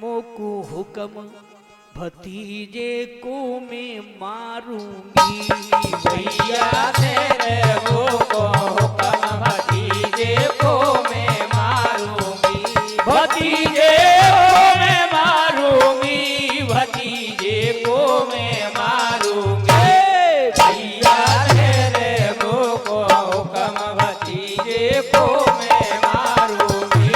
S1: मोकू हुक्म, भतीजे को मैं मारूंगी।
S2: भैया तेरे मोको हुक्म, भतीजे को मैं मारूंगी। भतीजे को मैं मारूंगी, भतीजे को मैं मारूंगी। भैया तेरे मोको हुक्म, भतीजे को मैं मारूंगी।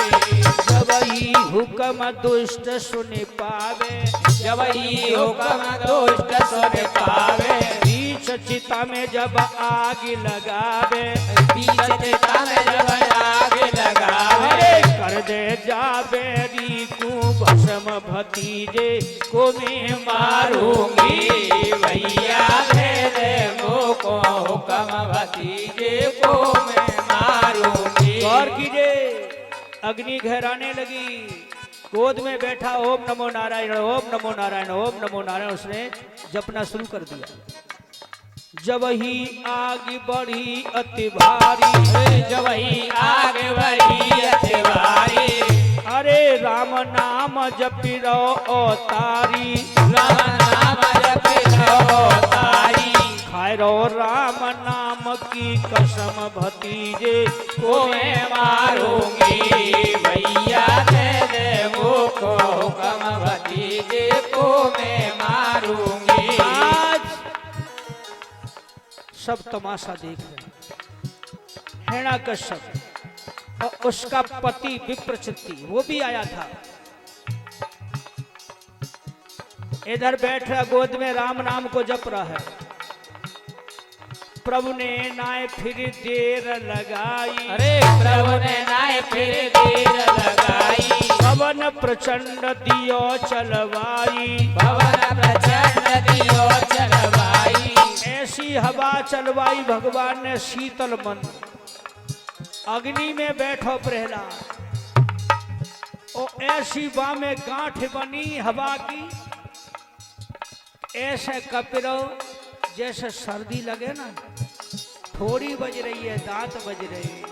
S1: जब ही हुक्म दुष्ट सुन पावे,
S2: जब ही हुक्म दुष्ट सुन पावे।
S1: बीच चिता में जब आग लगावे,
S2: बीच चिता में जब आग लगावे।
S1: कर दे जाबे रीकू भस्म, भतीजे को मैं
S2: मारूंगी। भैया तेरे मोको हुक्म, भतीजे को मैं मारूंगी।
S1: गौर कीजिए, अग्नि घराने लगी। गोद में बैठा ओम नमो नारायण, ओम नमो नारायण, ओम नमो नारायण उसने जपना शुरू कर दिया। जब ही आग बढ़ी अति भारी,
S2: जब ही आग बढ़ी अति भारी।
S1: अरे राम नाम जपिरो ओ तारी,
S2: राम नाम जपिरो तारी।
S1: खायरो राम नाम की कसम, भतीजे
S2: को मैं मारूंगी। भैया तेरे मोको हुक्म, भतीजे को मैं मारूंगी।
S1: आज सब तमाशा देख रहे हैं। हिरण्यकश्यप और उसका पति विप्रचित्ति वो भी आया था। इधर बैठ रहा, गोद में राम नाम को जप रहा है। प्रभु ने नाय फिर देर लगाई,
S2: अरे प्रभु ने नाय फिर देर लगाई।
S1: पवन प्रचंड दियो चलवाई,
S2: पवन प्रचंड दियो चलवाई।
S1: ऐसी हवा चलवाई भगवान ने शीतल मन। अग्नि में बैठो प्रहलाद, और ऐसी बाह में गांठ बनी हवा की, ऐसे कपिरो जैसे सर्दी लगे ना, थोड़ी बज रही है, दांत बज रहे हैं।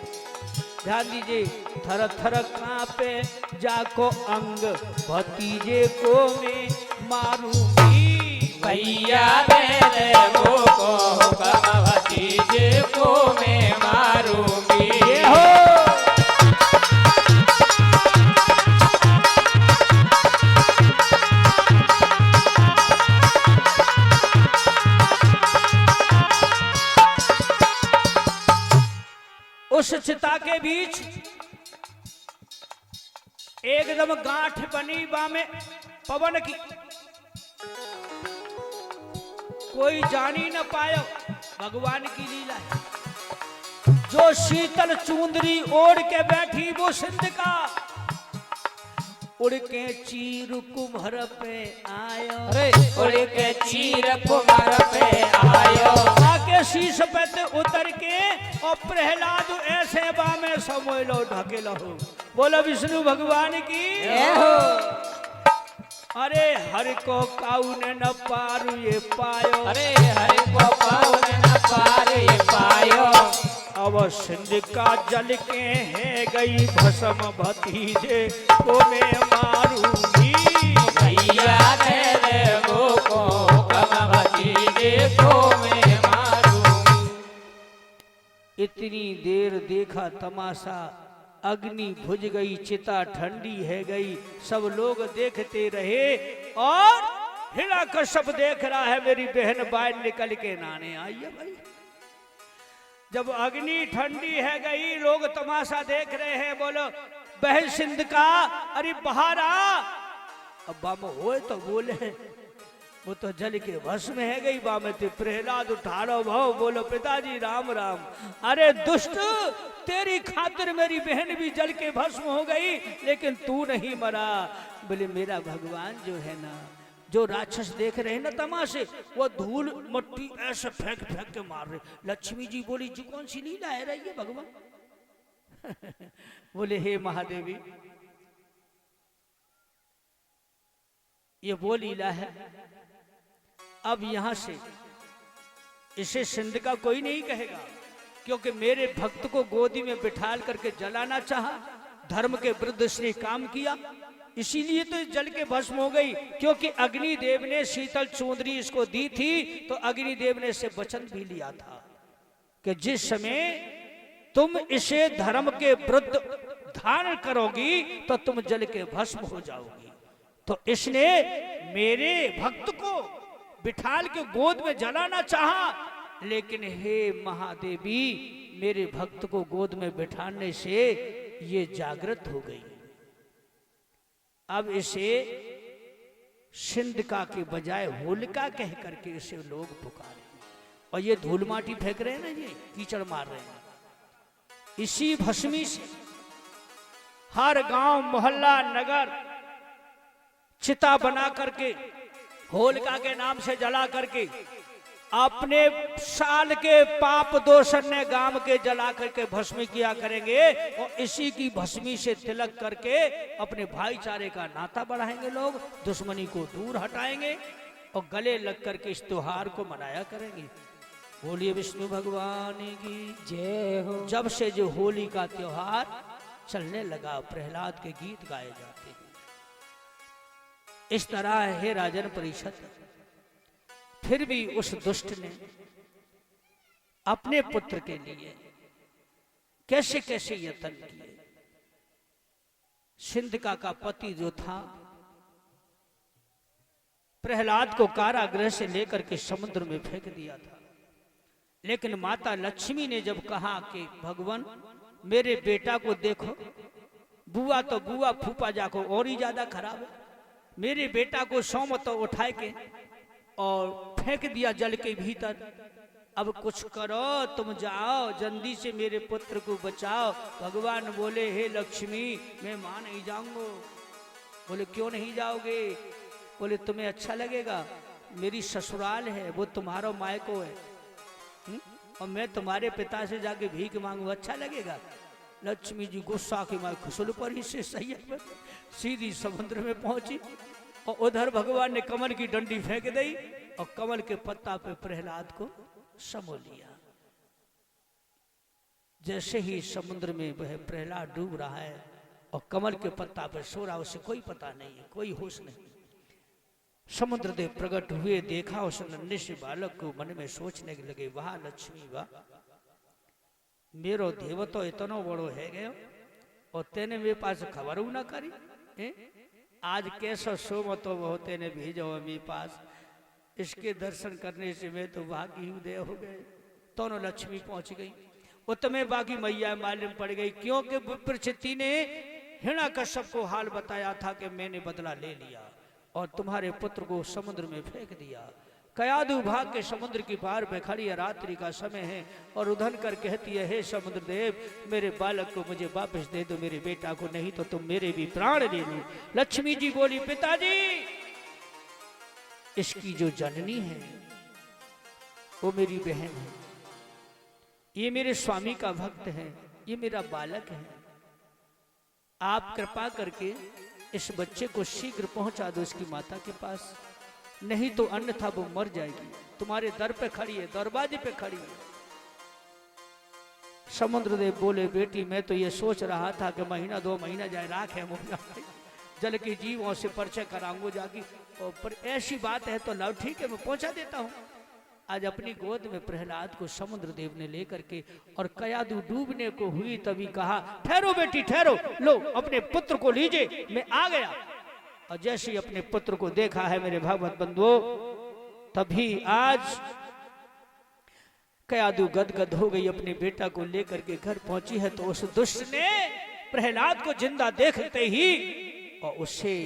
S1: ध्यान दीजिए, थर थर कांपे जाको अंग, भतीजे को मैं मारूंगी।
S2: भैया तेरे मोको हुक्म, भतीजे को मैं मारूंगी।
S1: ये हो उस चिता के बीच एकदम गांठ बनी बा में पवन की, कोई जान ही न पायो भगवान की लीला है। जो शीतल चुंदरी ओढ़ के बैठी वो सिंध का, उड़ के चीर कुम्हर पे आयो।
S2: अरे उड़ के चीर कुम्हर पे आयो।
S1: आके शीश पे ते उतर के और प्रहलाद ऐसे बा में समोलो ढके लो। बोलो विष्णु भगवान की।
S2: हो।
S1: अरे हर को काउन न पारू ये पायो।
S2: अरे हर को काउन न पार ये पायो।
S1: अब सिंध का जल के है गई भस्म, भतीजे को मैं मारूंगी।
S2: भैया तेरे मोको हुक्म, भतीजे को मैं मारूंगी।
S1: इतनी देर देखा तमाशा, अग्नि बुझ गई, चिता ठंडी है गई, सब लोग देखते रहे। और हिरण्यकश्यप देख रहा है मेरी बहन बाहर निकल के नहाने आई है। भाई जब अग्नि ठंडी है गई, लोग तमाशा देख रहे हैं। बोलो बहन सिंध का, अरे बाहर आ। अब बाम होए तो बोले, वो तो जल के भस्म है गई बाम। प्रहलाद उठारो भाव, बोलो पिताजी राम राम। अरे दुष्ट, तेरी खातिर मेरी बहन भी जल के भस्म हो गई, लेकिन तू नहीं मरा। बोले मेरा भगवान जो है ना, जो राक्षस देख रहे हैं ना तमाशे, वो धूल मट्टी ऐसे फेंक फेंक के मार रहे। लक्ष्मी जी बोली जी कौन सी लीला है रही है भगवान? बोले हे महादेवी, ये वो लीला है। अब यहां से इसे सिंध का कोई नहीं कहेगा, क्योंकि मेरे भक्त को गोदी में बिठाल करके जलाना चाहा, धर्म के विरुद्ध इसने काम किया, इसीलिए तो इस जल के भस्म हो गई। क्योंकि अग्निदेव ने शीतल चुंदरी इसको दी थी, तो अग्निदेव ने इसे वचन भी लिया था कि जिस समय तुम इसे धर्म के विरुद्ध धारण करोगी तो तुम जल के भस्म हो जाओगी। तो इसने मेरे भक्त को बिठाल के गोद में जलाना चाहा, लेकिन हे महादेवी, मेरे भक्त को गोद में बिठाने से ये जागृत हो गई। अब इसे सिंधका के बजाय होलिका कह करके इसे लोग पुकारे, और ये धूल माटी फेंक रहे हैं ना, ये कीचड़ मार रहे हैं। इसी भस्मी से हर गांव मोहल्ला नगर चिता बना करके होलिका के नाम से जला करके अपने साल के पाप दोषण ने गांव के जला करके भस्मी किया करेंगे, और इसी की भस्मी से तिलक करके अपने भाईचारे का नाता बढ़ाएंगे लोग, दुश्मनी को दूर हटाएंगे और गले लग करके इस त्योहार को मनाया करेंगे। बोलिए विष्णु भगवान की जय हो। जब से जो होली का त्योहार चलने लगा, प्रहलाद के गीत गाए जाते हैं। इस तरह है राजन परिषद, फिर भी उस दुष्ट ने अपने पुत्र के लिए कैसे कैसे यत्न किए। सिंधका का पति जो था, प्रहलाद को कारागृह से लेकर के समुद्र में फेंक दिया था। लेकिन माता लक्ष्मी ने जब कहा कि भगवान मेरे बेटा को देखो, बुआ तो बुआ, फूफा जाको और ही ज्यादा खराब है, मेरे बेटा को सौम तो उठाए के और फेंक दिया जल के भीतर। अब कुछ करो, तुम जाओ जल्दी से मेरे पुत्र को बचाओ। भगवान बोले हे लक्ष्मी, मैं मां नहीं जाऊंगा। बोले क्यों नहीं जाओगे? बोले तुम्हें अच्छा लगेगा, मेरी ससुराल है, वो तुम्हारा मायको है, और मैं तुम्हारे पिता से जाके भीख मांगू, अच्छा लगेगा? लक्ष्मी जी गुस्सा के मारे खुशल पर ही से सही सीधी समुद्र में पहुंची, और उधर भगवान ने कमल की डंडी फेंक दी और कमल के पत्ता पे प्रहलाद को समो लिया। जैसे ही समुद्र में वह प्रहलाद डूब रहा है और कमल के पत्ता पे सो रहा, उसे कोई पता नहीं है, कोई होश नहीं। समुद्र देव प्रकट हुए, देखा उस नन्हे से बालक को, मन में सोचने लगे वाह लक्ष्मी वाह, मेरो देव तो इतनो बड़ो है गयो और तेने मेरे पास खबर ना करी है? आज कैसा सोम तो वो तेने भेजो मेरे पास, इसके दर्शन करने से मैं तो भागी उदय हो गए। दोनों लक्ष्मी पहुंच गई, उत्तमे बाकी मैया मालूम पड़ गई, क्योंकि विप्रचिति ने हिरण्यकश्यप को हाल बताया था कि मैंने बदला ले लिया और तुम्हारे पुत्र को समुद्र में फेंक दिया। कयादु भाग के समुद्र की पार पे खड़ी है, रात्रि का समय है, और उधन कर कहती है हे समुद्र देव, मेरे बालक को मुझे वापस दे दो, मेरे बेटा को, नहीं तो तुम मेरे भी प्राण ले लो। लक्ष्मी जी बोली पिताजी, इसकी जो जननी है वो मेरी बहन है, ये मेरे स्वामी का भक्त है, ये मेरा बालक है, आप कृपा करके इस बच्चे को शीघ्र पहुंचा दो इसकी माता के पास, नहीं तो अन्यथा वो मर जाएगी। तुम्हारे दर पे खड़ी है, दरवाजे पे खड़ी है। समुद्रदेव बोले बेटी, मैं तो ये सोच रहा था कि महीना 2 महीना जाए राख है मुझे जल के जीवों से परिचय कराऊंगा जाके, और पर ऐसी बात है तो लाओ ठीक है मैं पहुंचा देता हूं। आज अपनी गोद में प्रहलाद को समुद्रदेव ने लेकर के, और कयादु डूबने को हुई तभी कहा ठहरो बेटी ठहरो, लो अपने पुत्र को लीजिए, मैं आ गया। और जैसे ही अपने पुत्र को देखा है मेरे भगवत बंधुओं, तभी आज कयादु गदगद हो गई, अपने बेटा को लेकर के घर पहुंची है। तो उस दुष्ट ने प्रहलाद को जिंदा देखते ही और उसे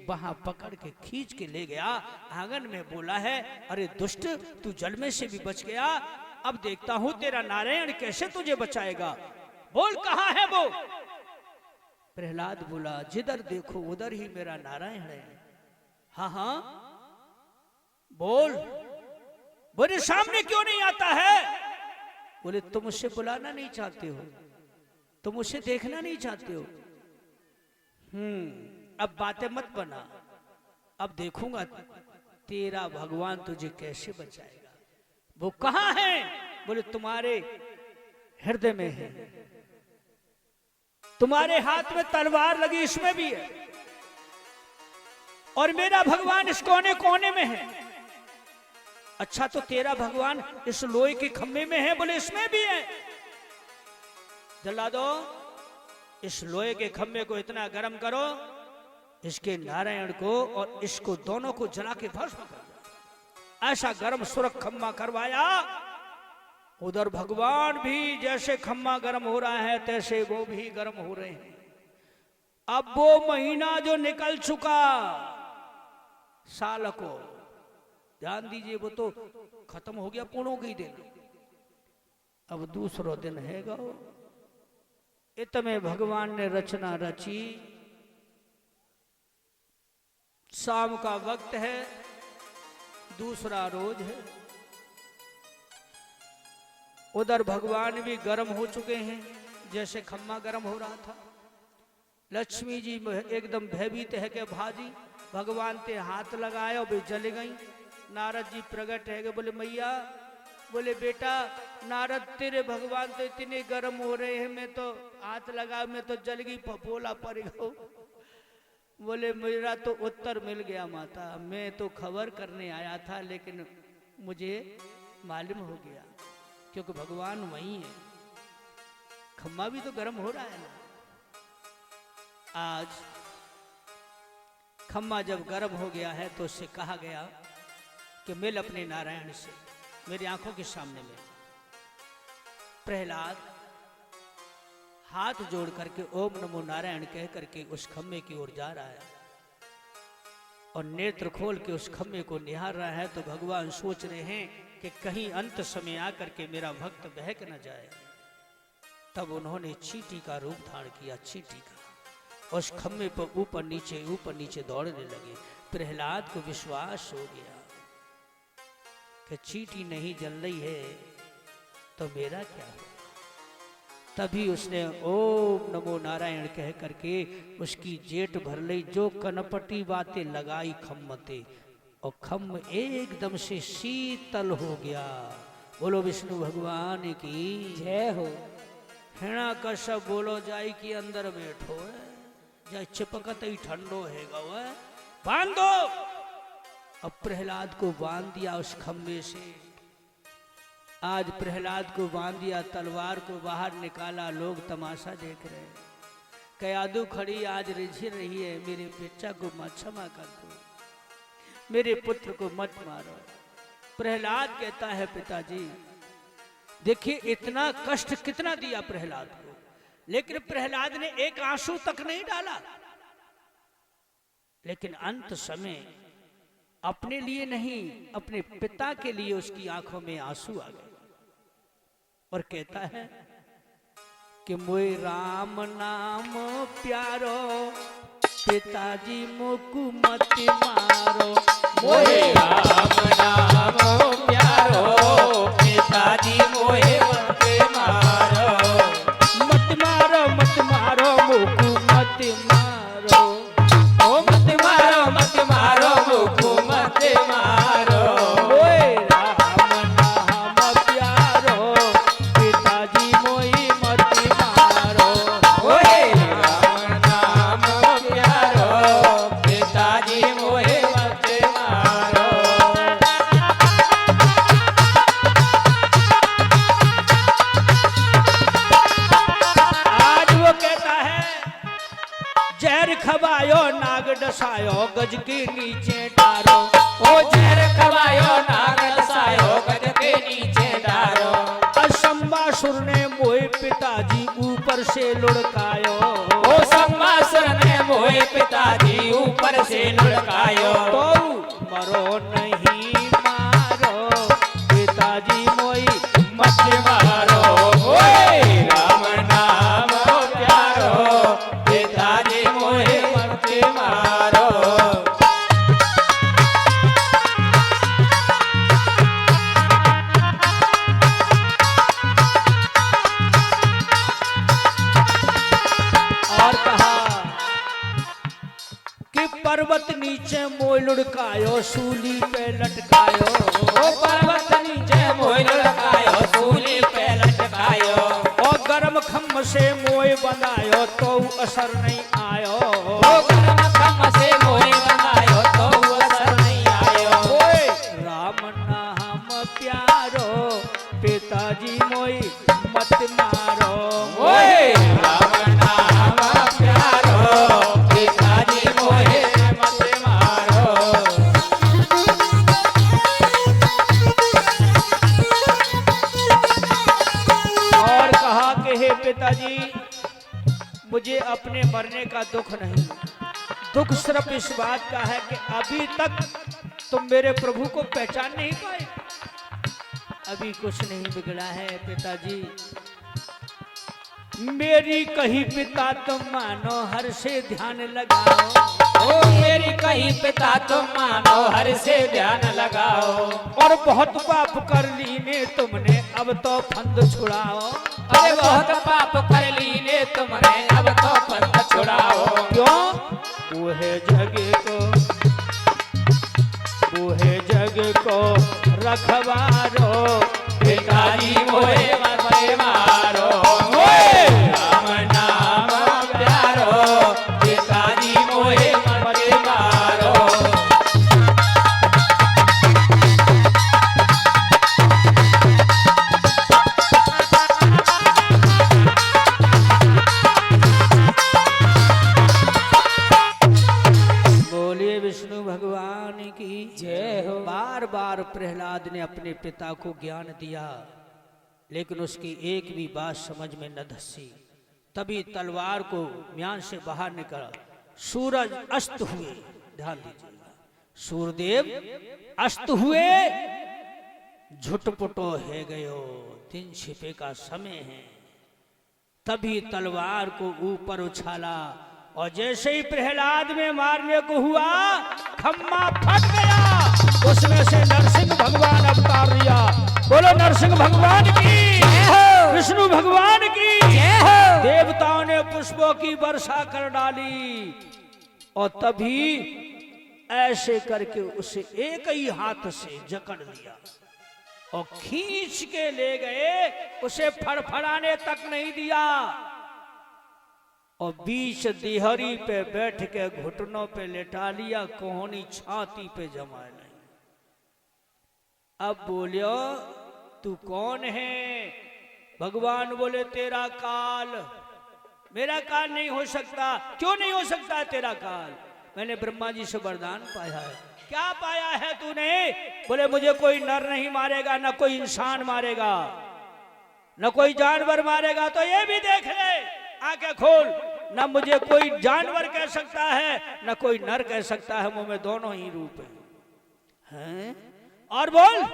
S1: वहां पकड़ के खींच के ले गया, आंगन में बोला है अरे दुष्ट, तू जल में से भी बच गया, अब देखता हूं तेरा नारायण कैसे तुझे बचाएगा, बोल कहां है वो? प्रहलाद बोला जिधर देखो उधर ही मेरा नारायण है। हाँ हाँ बोल। बोले सामने क्यों नहीं आता है? बोले तुम उसे बुलाना नहीं चाहते हो, तुम उसे देखना नहीं चाहते हो। अब बातें मत बना, अब देखूंगा तेरा भगवान तुझे कैसे बचाएगा। वो कहां है? बोले तुम्हारे हृदय में है, तुम्हारे हाथ में तलवार लगी इसमें भी है, और मेरा भगवान इस कोने कोने में है। अच्छा तो तेरा भगवान इस लोहे के खंभे में है? बोले इसमें भी है। जला दो, इस लोहे के खंभे को इतना गर्म करो, इसके नारायण को और इसको दोनों को जला के भस्म कर दो। ऐसा गर्म सुरख खम्मा करवाया। उधर भगवान भी जैसे खम्मा गर्म हो रहा है तैसे वो भी गर्म हो रहे हैं। अब वो महीना जो निकल चुका साल को, ध्यान दीजिए, वो तो खत्म हो गया पूर्णों के दिन। अब दूसरा दिन है गो। इतने भगवान ने रचना रची। शाम का वक्त है, दूसरा रोज है। उधर भगवान भी गर्म हो चुके हैं जैसे खम्मा गर्म हो रहा था। लक्ष्मी जी एकदम भयभीत है कि भाजी भगवान ते हाथ लगाए और वे जल गई। नारद जी प्रकट है, बोले मैया, बोले बेटा नारद तेरे भगवान तो इतने गर्म हो रहे हैं, मैं तो हाथ लगा मैं तो जल गई, फपोला पड़ गो। बोले मेरा तो उत्तर मिल गया माता, मैं तो खबर करने आया था लेकिन मुझे मालूम हो गया, क्योंकि भगवान वही है। खम्मा भी तो गर्म हो रहा है ना। आज खम्मा जब गर्म हो गया है तो उससे कहा गया कि मिल अपने नारायण से। मेरी आंखों के सामने में प्रहलाद हाथ जोड़ करके ओम नमो नारायण कह करके उस खम्मे की ओर जा रहा है और नेत्र खोल के उस खम्मे को निहार रहा है। तो भगवान सोच रहे हैं कि कहीं अंत समय आकर के मेरा भक्त बहक न जाए। तब उन्होंने चींटी का रूप धारण किया। चींटी का उस खम्मे पर ऊपर नीचे दौड़ने लगे। प्रहलाद को विश्वास हो गया कि चींटी नहीं जल रही है तो मेरा क्या हो। तभी उसने ओम नमो नारायण कह करके उसकी जेठ भर ली, जो कनपटी बातें लगाई खम्मते, और खम्म एकदम से शीतल हो गया। बोलो विष्णु भगवान की
S2: जय हो।
S1: हिणा कश्यप बोलो जाई कि अंदर बैठो है, जाए चिपकत ही ठंडो है गो है, बांध दो। अब प्रहलाद को बांध दिया उस खम्बे से। आज प्रहलाद को बांध दिया, तलवार को बाहर निकाला, लोग तमाशा देख रहे हैं। कयादू खड़ी आज रिझी रही है, मेरे बच्चा को मत क्षमा कर दो, मेरे पुत्र को मत मारो। प्रहलाद कहता है पिताजी देखिए इतना कष्ट कितना दिया प्रहलाद को, लेकिन प्रहलाद ने एक आंसू तक नहीं डाला। लेकिन अंत समय अपने लिए नहीं, अपने पिता के लिए उसकी आंखों में आंसू आ गए और कहता है कि मोए राम नाम प्यारो, पिताजी मुकु मत मारो।
S2: मोहे राम नाम प्यारो, पिताजी मोहे मत मारो।
S1: मत मारो मत मारो मुकु मत मारो,
S2: ओ मत मारो मत मारो मुकु मत मारो।
S1: मोए राम नाम प्यारो, पिताजी मोहि मत मारो।
S2: मोहे राम नाम प्यारो, पिताजी मोहे मत मारो।
S1: आज वो कहता है जहर खवायो नाग डसायो, गज के नीचे डारो।
S2: ओ जहर खवायो नाग डसायो, गज के नीचे डारो।
S1: असंबासुर ने मोए पिताजी ऊपर से लुढ़कायो।
S2: ओ संवासुर ने मोहे पिताजी ऊपर से लुढ़कायो।
S1: तो मरो नहीं मारो, पिताजी मोई
S2: मत मारो। ओए राम नाम प्यारो, पिताजी मोहे मत मारो।
S1: नीचे मोय लुढ़कायो सूली पे लटकायो।
S2: ओ पर्वत नीचे मोय लटकायो सूली पे लटकायो।
S1: और गरम खम्भ से मोय बंधायो तो असर नहीं आयो।
S2: ओ गरम खम्भ से मोय बंधायो तो असर नहीं आयो।
S1: ओए राम नाम प्यारो पिताजी मोय मत मारो।
S2: ओए राम नाम प्यारो पिताजी मोहे मत मारो।
S1: और कहा कि हे पिताजी मुझे अपने मरने का दुख नहीं, दुख सिर्फ इस बात का है कि अभी तक तुम मेरे प्रभु को पहचान नहीं पाए। अभी कुछ नहीं बिगड़ा है पिताजी, मेरी कही पिता तुम मानो हर से ध्यान लगाओ।
S2: ओ मेरी कही पिता तुम मानो हर से ध्यान लगाओ।
S1: और बहुत पाप कर लीने तुमने अब तो फंद छुड़ाओ।
S2: अरे बहुत पाप कर लीने तुमने अब तो फंद छुड़ाओ।
S1: क्यों? वो है जग को रखवारो
S2: पिताजी मोहे मत मारो। ओए राम नाम प्यारो पिताजी मोहे मत मारो।
S1: बोलिए विष्णु भगवान की
S2: जय हो।
S1: बार बार प्रहलाद ने अपने पिता को ज्ञान दिया, लेकिन उसकी एक भी बात समझ में न धसी। तभी तलवार को म्यान से बाहर निकला, सूरज अस्त हुए। ध्यान दीजिएगा, सूर्यदेव अस्त हुए, झुटपुटो है गयो, दिन छिपे का समय है। तभी तलवार को ऊपर उछाला और जैसे ही प्रहलाद में मारने को हुआ, खम्मा फट गया, उसमें से नरसिंह भगवान अवतार लिया। बोलो नरसिंह भगवान की, विष्णु भगवान की। देवताओं ने पुष्पों की वर्षा कर डाली और तभी ऐसे करके उसे एक ही हाथ से जकड़ लिया और खींच के ले गए, उसे फड़फड़ाने तक नहीं दिया और बीच दिहरी पे बैठ के घुटनों पे लेटा लिया, कोहनी छाती पे जमाए नहीं। अब बोलियो तू कौन है? भगवान बोले तेरा काल। मेरा काल नहीं हो सकता। क्यों नहीं हो सकता तेरा काल? मैंने ब्रह्मा जी से वरदान पाया है। क्या पाया है तूने? बोले मुझे कोई नर नहीं मारेगा, न कोई इंसान मारेगा, न कोई जानवर मारेगा। तो ये भी देख ले, आंखें खोल, न मुझे कोई जानवर कह सकता है न कोई नर कह सकता है, मुंह में दोनों ही रूप हैं। और बोल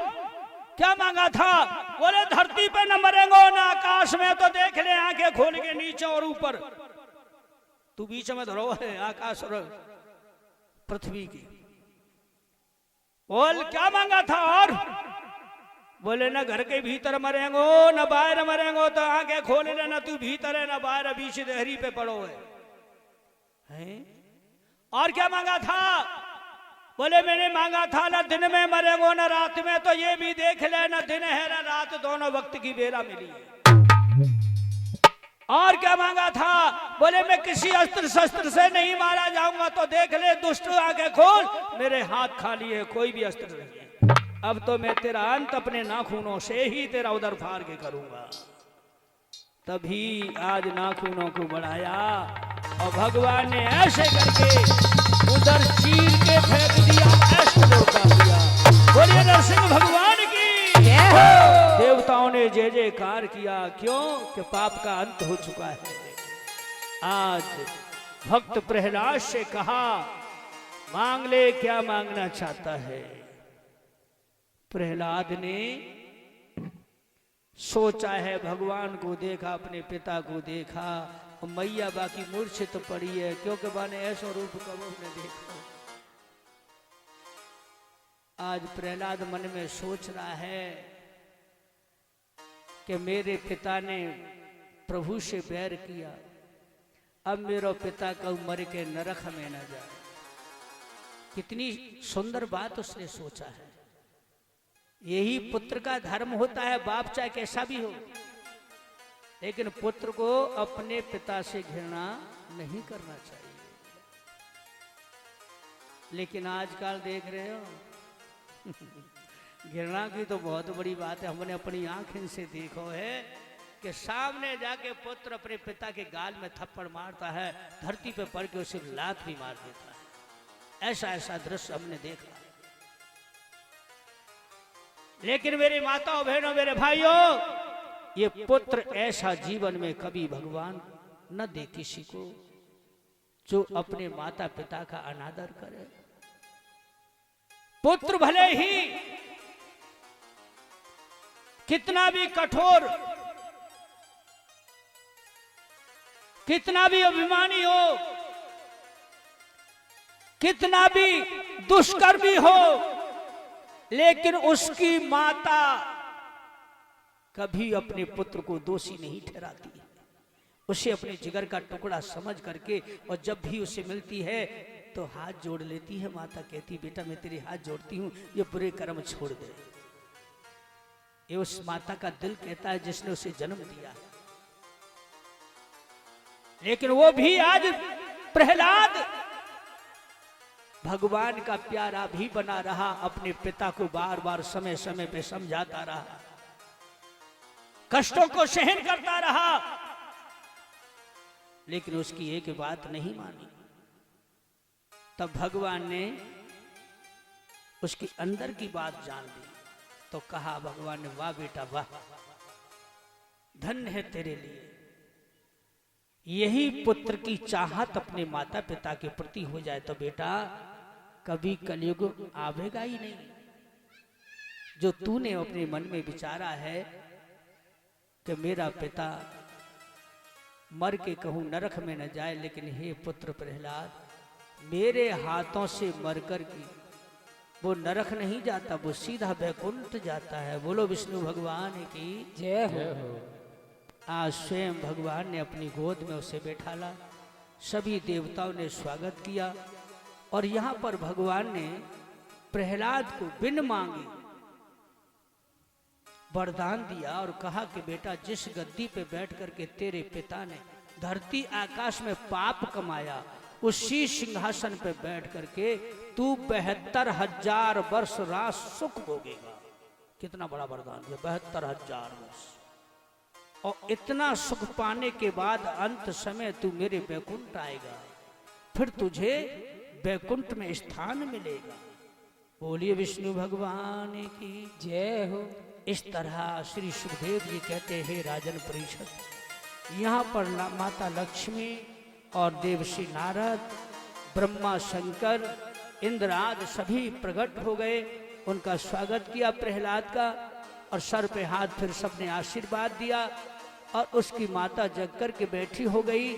S1: क्या मांगा था? बोले धरती पे न मरेंगे न आकाश में। तो देख ले, आंखें खोल के नीचे और ऊपर, तू बीच में धरो है आकाश और पृथ्वी की। बोल क्या मांगा था? और बोले न घर के भीतर मरेंगो न बाहर मरेंगो। तो आंखें खोल ले, न तू भीतर है न बाहर, बीच देहरी पे पड़ो है। और क्या मांगा था? बोले मैंने मांगा था न दिन में मरेंगो न रात में। तो ये भी देख ले, न दिन है न रात, दोनों वक्त की बेला मिली है। और क्या मांगा था? बोले मैं किसी अस्त्र शस्त्र से नहीं मारा जाऊंगा। तो देख ले दुष्ट, आंखें खोल, मेरे हाथ खाली है, कोई भी अस्त्र नहीं है। अब तो मैं तेरा अंत अपने नाखूनों से ही तेरा उधर फाड़ के करूंगा। तभी आज नाखूनों को बढ़ाया और भगवान ने ऐसे करके उधर चीर के फेंक दिया, ऐसे लौटा दिया। बोलिए नरसिंह भगवान की। देवताओं ने जय जयकार किया। क्यों? कि पाप का अंत हो चुका है। आज भक्त प्रहलाद से कहा मांग ले, क्या मांगना चाहता है? प्रहलाद ने सोचा है, भगवान को देखा, अपने पिता को देखा, और मैया बाकी मूर्छित पड़ी है, क्योंकि बाने ऐसा रूप कबो ने देखा। आज प्रहलाद मन में सोच रहा है कि मेरे पिता ने प्रभु से बैर किया, अब मेरा पिता कब मर के नरक में न जाए। कितनी सुंदर बात उसने सोचा है। यही पुत्र का धर्म होता है, बाप चाहे कैसा भी हो, लेकिन पुत्र को अपने पिता से घृणा नहीं करना चाहिए। लेकिन आजकल देख रहे हो घृणा की तो बहुत बड़ी बात है। हमने अपनी आंखें से देखो है कि सामने जाके पुत्र अपने पिता के गाल में थप्पड़ मारता है, धरती पे पड़ के उसे लात भी मार देता है। ऐसा ऐसा दृश्य हमने देखा। लेकिन मेरी माताओं बहनों मेरे भाइयों, ये पुत्र ऐसा जीवन में कभी भगवान न दे किसी को जो अपने माता पिता का अनादर करे। पुत्र भले ही कितना भी कठोर, कितना भी अभिमानी हो, कितना भी दुष्कर्मी हो, लेकिन उसकी माता कभी अपने पुत्र को दोषी नहीं ठहराती है। उसे अपने जिगर का टुकड़ा समझ करके, और जब भी उसे मिलती है तो हाथ जोड़ लेती है। माता कहती बेटा मैं तेरे हाथ जोड़ती हूं, ये बुरे कर्म छोड़ दे। ये उस माता का दिल कहता है जिसने उसे जन्म दिया। लेकिन वो भी आज प्रहलाद भगवान का प्यारा भी बना रहा, अपने पिता को बार बार समय समय पे समझाता रहा, कष्टों को सहन करता रहा, लेकिन उसकी एक बात नहीं मानी। तब भगवान ने उसके अंदर की बात जान ली, तो कहा भगवान ने वाह बेटा वाह, धन्य है तेरे लिए। यही पुत्र की चाहत अपने माता पिता के प्रति हो जाए तो बेटा कभी कलयुग आवेगा ही नहीं। जो तूने अपने मन में विचारा है कि मेरा पिता मर के कहूं नरक में न जाए, लेकिन हे पुत्र प्रहलाद, मेरे हाथों से मरकर की वो नरक नहीं जाता, वो सीधा वैकुंठ जाता है। बोलो विष्णु भगवान की
S2: जय हो।
S1: आज स्वयं भगवान ने अपनी गोद में उसे बैठाला, सभी देवताओं ने स्वागत किया, और यहां पर भगवान ने प्रहलाद को बिन मांगे वरदान दिया और कहा कि बेटा जिस गद्दी पे बैठ करके तेरे पिता ने धरती आकाश में पाप कमाया, उसी सिंहासन पे बैठ करके तू 72,000 वर्ष रात सुख भोगेगा। कितना बड़ा वरदान दिया, 72,000 वर्ष। और इतना सुख पाने के बाद अंत समय तू मेरे वैकुंठ आएगा, फिर तुझे वैकुंठ में स्थान मिलेगा। बोलिए विष्णु भगवान की जय हो। इस तरह श्री सुखदेव जी कहते हैं राजन परिषद, यहाँ पर माता लक्ष्मी और देवश्री नारद, ब्रह्मा शंकर, इंद्र आदि सभी प्रकट हो गए, उनका स्वागत किया प्रहलाद का, और सर पे हाथ फिर सबने आशीर्वाद दिया। और उसकी माता जग कर के बैठी हो गई,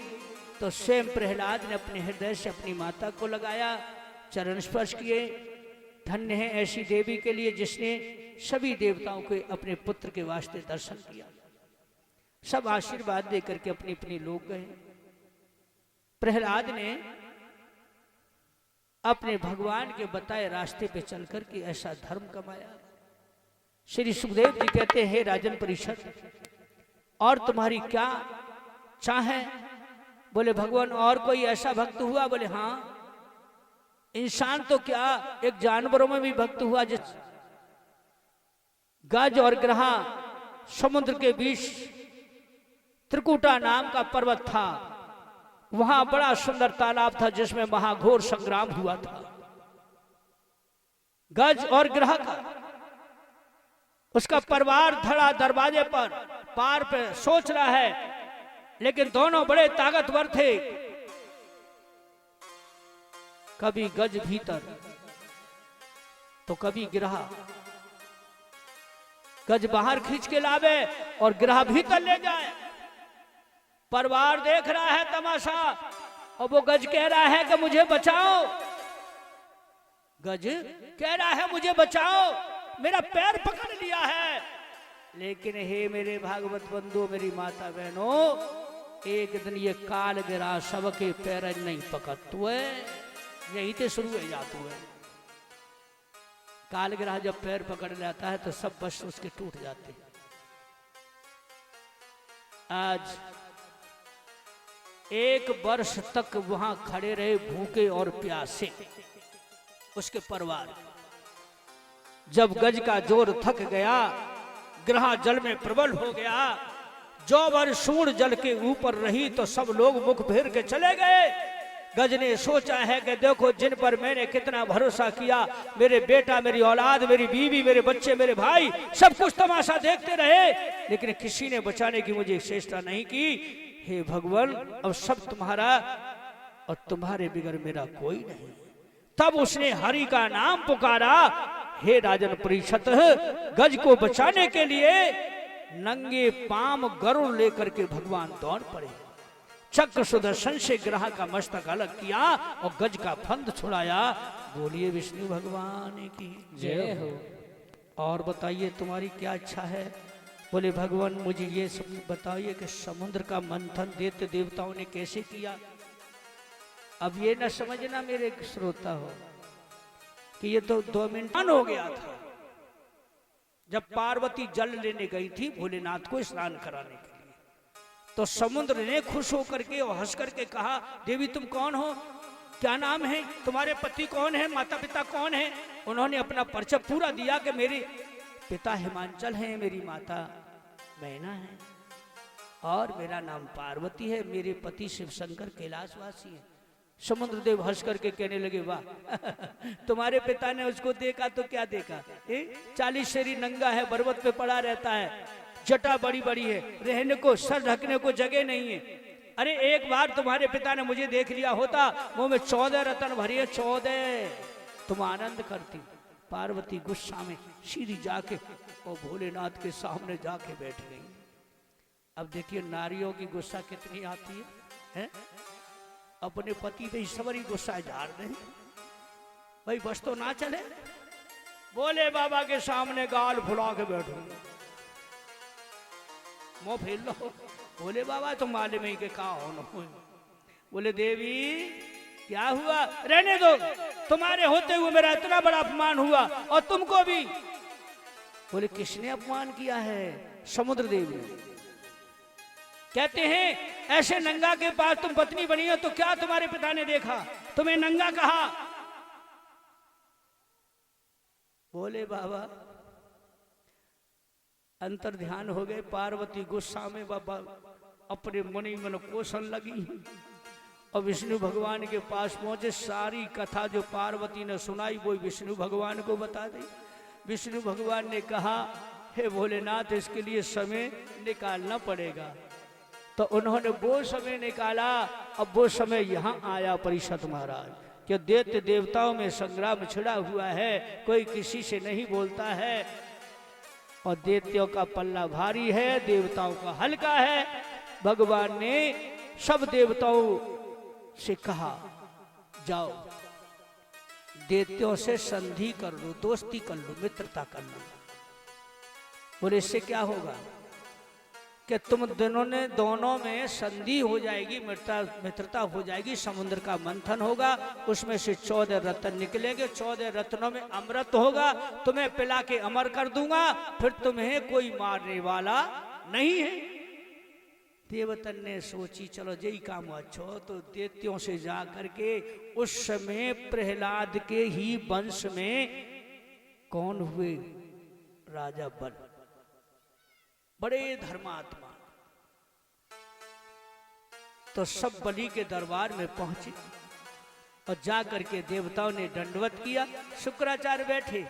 S1: तो स्वयं प्रहलाद ने अपने हृदय से अपनी माता को लगाया, चरण स्पर्श किए। धन्य है ऐसी देवी के लिए जिसने सभी देवताओं को अपने पुत्र के वास्ते दर्शन किया। सब आशीर्वाद देकर के अपनी अपनी लोग गए। प्रहलाद ने अपने भगवान के बताए रास्ते पे चल करके ऐसा धर्म कमाया। श्री सुखदेव जी कहते हैं राजन परिषद, और तुम्हारी क्या चाहे? बोले भगवान और कोई ऐसा भक्त हुआ? बोले हाँ, इंसान तो क्या एक जानवरों में भी भक्त हुआ। जिस गज और ग्रहा समुद्र के बीच त्रिकुटा नाम का पर्वत था, वहां बड़ा सुंदर तालाब था जिसमें महाघोर संग्राम हुआ था। गज और ग्रह का उसका परिवार धड़ा दरवाजे पर पार पे सोच रहा है, लेकिन दोनों बड़े ताकतवर थे। कभी गज भीतर तो कभी ग्रह, गज बाहर खींच के लावे और ग्रह भीतर ले जाए। परिवार देख रहा है तमाशा, और वो गज कह रहा है कि मुझे बचाओ। गज कह रहा है मुझे बचाओ, मेरा पैर पकड़ लिया है। लेकिन हे मेरे भागवत बंधु, मेरी माता बहनों, एक दिन ये काल गिरा सबके पैर नहीं पकड़ते। यही ते शुरू है जातू है। कालग्रह जब पैर पकड़ लेता है तो सब बस उसके टूट जाते हैं। आज 1 वर्ष तक वहां खड़े रहे भूखे और प्यासे उसके परिवार। जब गज का जोर थक गया, ग्रह जल में प्रबल हो गया, जो वर सूर्ण जल के ऊपर रही तो सब लोग मुख फेर के चले गए। गज ने सोचा है कि देखो जिन पर मैंने कितना भरोसा किया, मेरे बेटा, मेरी औलाद, मेरी बीवी, मेरे बच्चे, मेरे भाई, सब कुछ तमाशा देखते रहे, लेकिन किसी ने बचाने की मुझे चेष्टा नहीं की। हे भगवान, अब सब तुम्हारा और तुम्हारे बिगर मेरा कोई नहीं। तब उसने हरि का नाम पुकारा। हे राजन परिषद, गज को बचाने के लिए नंगे पांव गरुड़ लेकर के भगवान दौड़ पड़े। चक्र सुदर्शन से ग्रह का मस्तक अलग किया और गज का फंद छुड़ाया। बोलिए विष्णु भगवान की
S2: जय हो।
S1: और बताइए तुम्हारी क्या इच्छा है? बोले भगवान मुझे ये सब बताइए कि समुद्र का मंथन दैत्य देवताओं ने कैसे किया। अब ये न समझना मेरे श्रोता हो कि ये तो 2 मिनट हो गया था जब पार्वती जल लेने गई थी भोलेनाथ को स्नान कराने के लिए। तो समुद्र ने खुश होकर के और हंस करके कहा, देवी तुम कौन हो, क्या नाम है, तुम्हारे पति कौन है, माता पिता कौन है। उन्होंने अपना परिचय पूरा दिया कि मेरे पिता हिमांचल हैं, मेरी माता मैना है और मेरा नाम पार्वती है, मेरे पति शिव शंकर कैलाशवासी हैं। समुद्र देव हंस करके कहने लगे, वाह तुम्हारे पिता ने उसको देखा तो क्या देखा, 40 शेरी नंगा है, पर्वत पे पड़ा रहता है, जटा बड़ी बड़ी है, रहने को सर ढकने को जगह नहीं है। अरे एक बार तुम्हारे पिता ने मुझे देख लिया होता, मुंह में 14 रत्न भरी है, 14 तुम आनंद करती। पार्वती गुस्सा में सीधी जाके और भोलेनाथ के सामने जाके बैठ गई। अब देखिए नारियों की गुस्सा कितनी आती है? अपने पति पे सबरी गुस्सा झाड़ दे, भाई बस तो ना चले। बोले बाबा के सामने गाल फुला के बैठो, मुंह फेर लो। बोले बाबा तुम माले में के कहा हो। बोले देवी क्या हुआ, रहने दो, तुम्हारे होते हुए मेरा इतना बड़ा अपमान हुआ और तुमको भी। बोले किसने अपमान किया है? समुद्र देव ने। कहते हैं ऐसे नंगा के पास तुम पत्नी बनी हो तो क्या तुम्हारे पिता ने देखा, तुम्हें नंगा कहा। बोले बाबा अंतर ध्यान हो गए, पार्वती गुस्सा में बाबा अपने मनी मन कोसन लगी और विष्णु भगवान के पास पहुंचे। सारी कथा जो पार्वती ने सुनाई वो विष्णु भगवान को बता दी। विष्णु भगवान ने कहा, हे भोलेनाथ इसके लिए समय निकालना पड़ेगा। तो उन्होंने वो समय निकाला। अब वो समय यहाँ आया परिषद महाराज, कि दैत्य देवताओं में संग्राम छिड़ा हुआ है, कोई किसी से नहीं बोलता है और दैत्यों का पल्ला भारी है, देवताओं का हल्का है। भगवान ने सब देवताओं से कहा जाओ दैत्यों से संधि कर लो, दोस्ती कर लो, मित्रता कर लो। बोले इससे क्या होगा कि तुम दोनों में संधि हो जाएगी, मित्रता हो जाएगी, समुद्र का मंथन होगा, उसमें से 14 रत्न निकलेंगे, 14 रत्नों में अमृत होगा, तुम्हें पिला के अमर कर दूंगा, फिर तुम्हें कोई मारने वाला नहीं है। देवतन ने सोची चलो यही काम अच्छो, तो दैत्यों से जा करके उस समय प्रहलाद के ही वंश में कौन हुए, राजा बल, बड़े धर्मात्मा। तो सब बलि के दरबार में पहुंचे और जाकर के देवताओं ने दंडवत किया। शुक्राचार्य बैठे।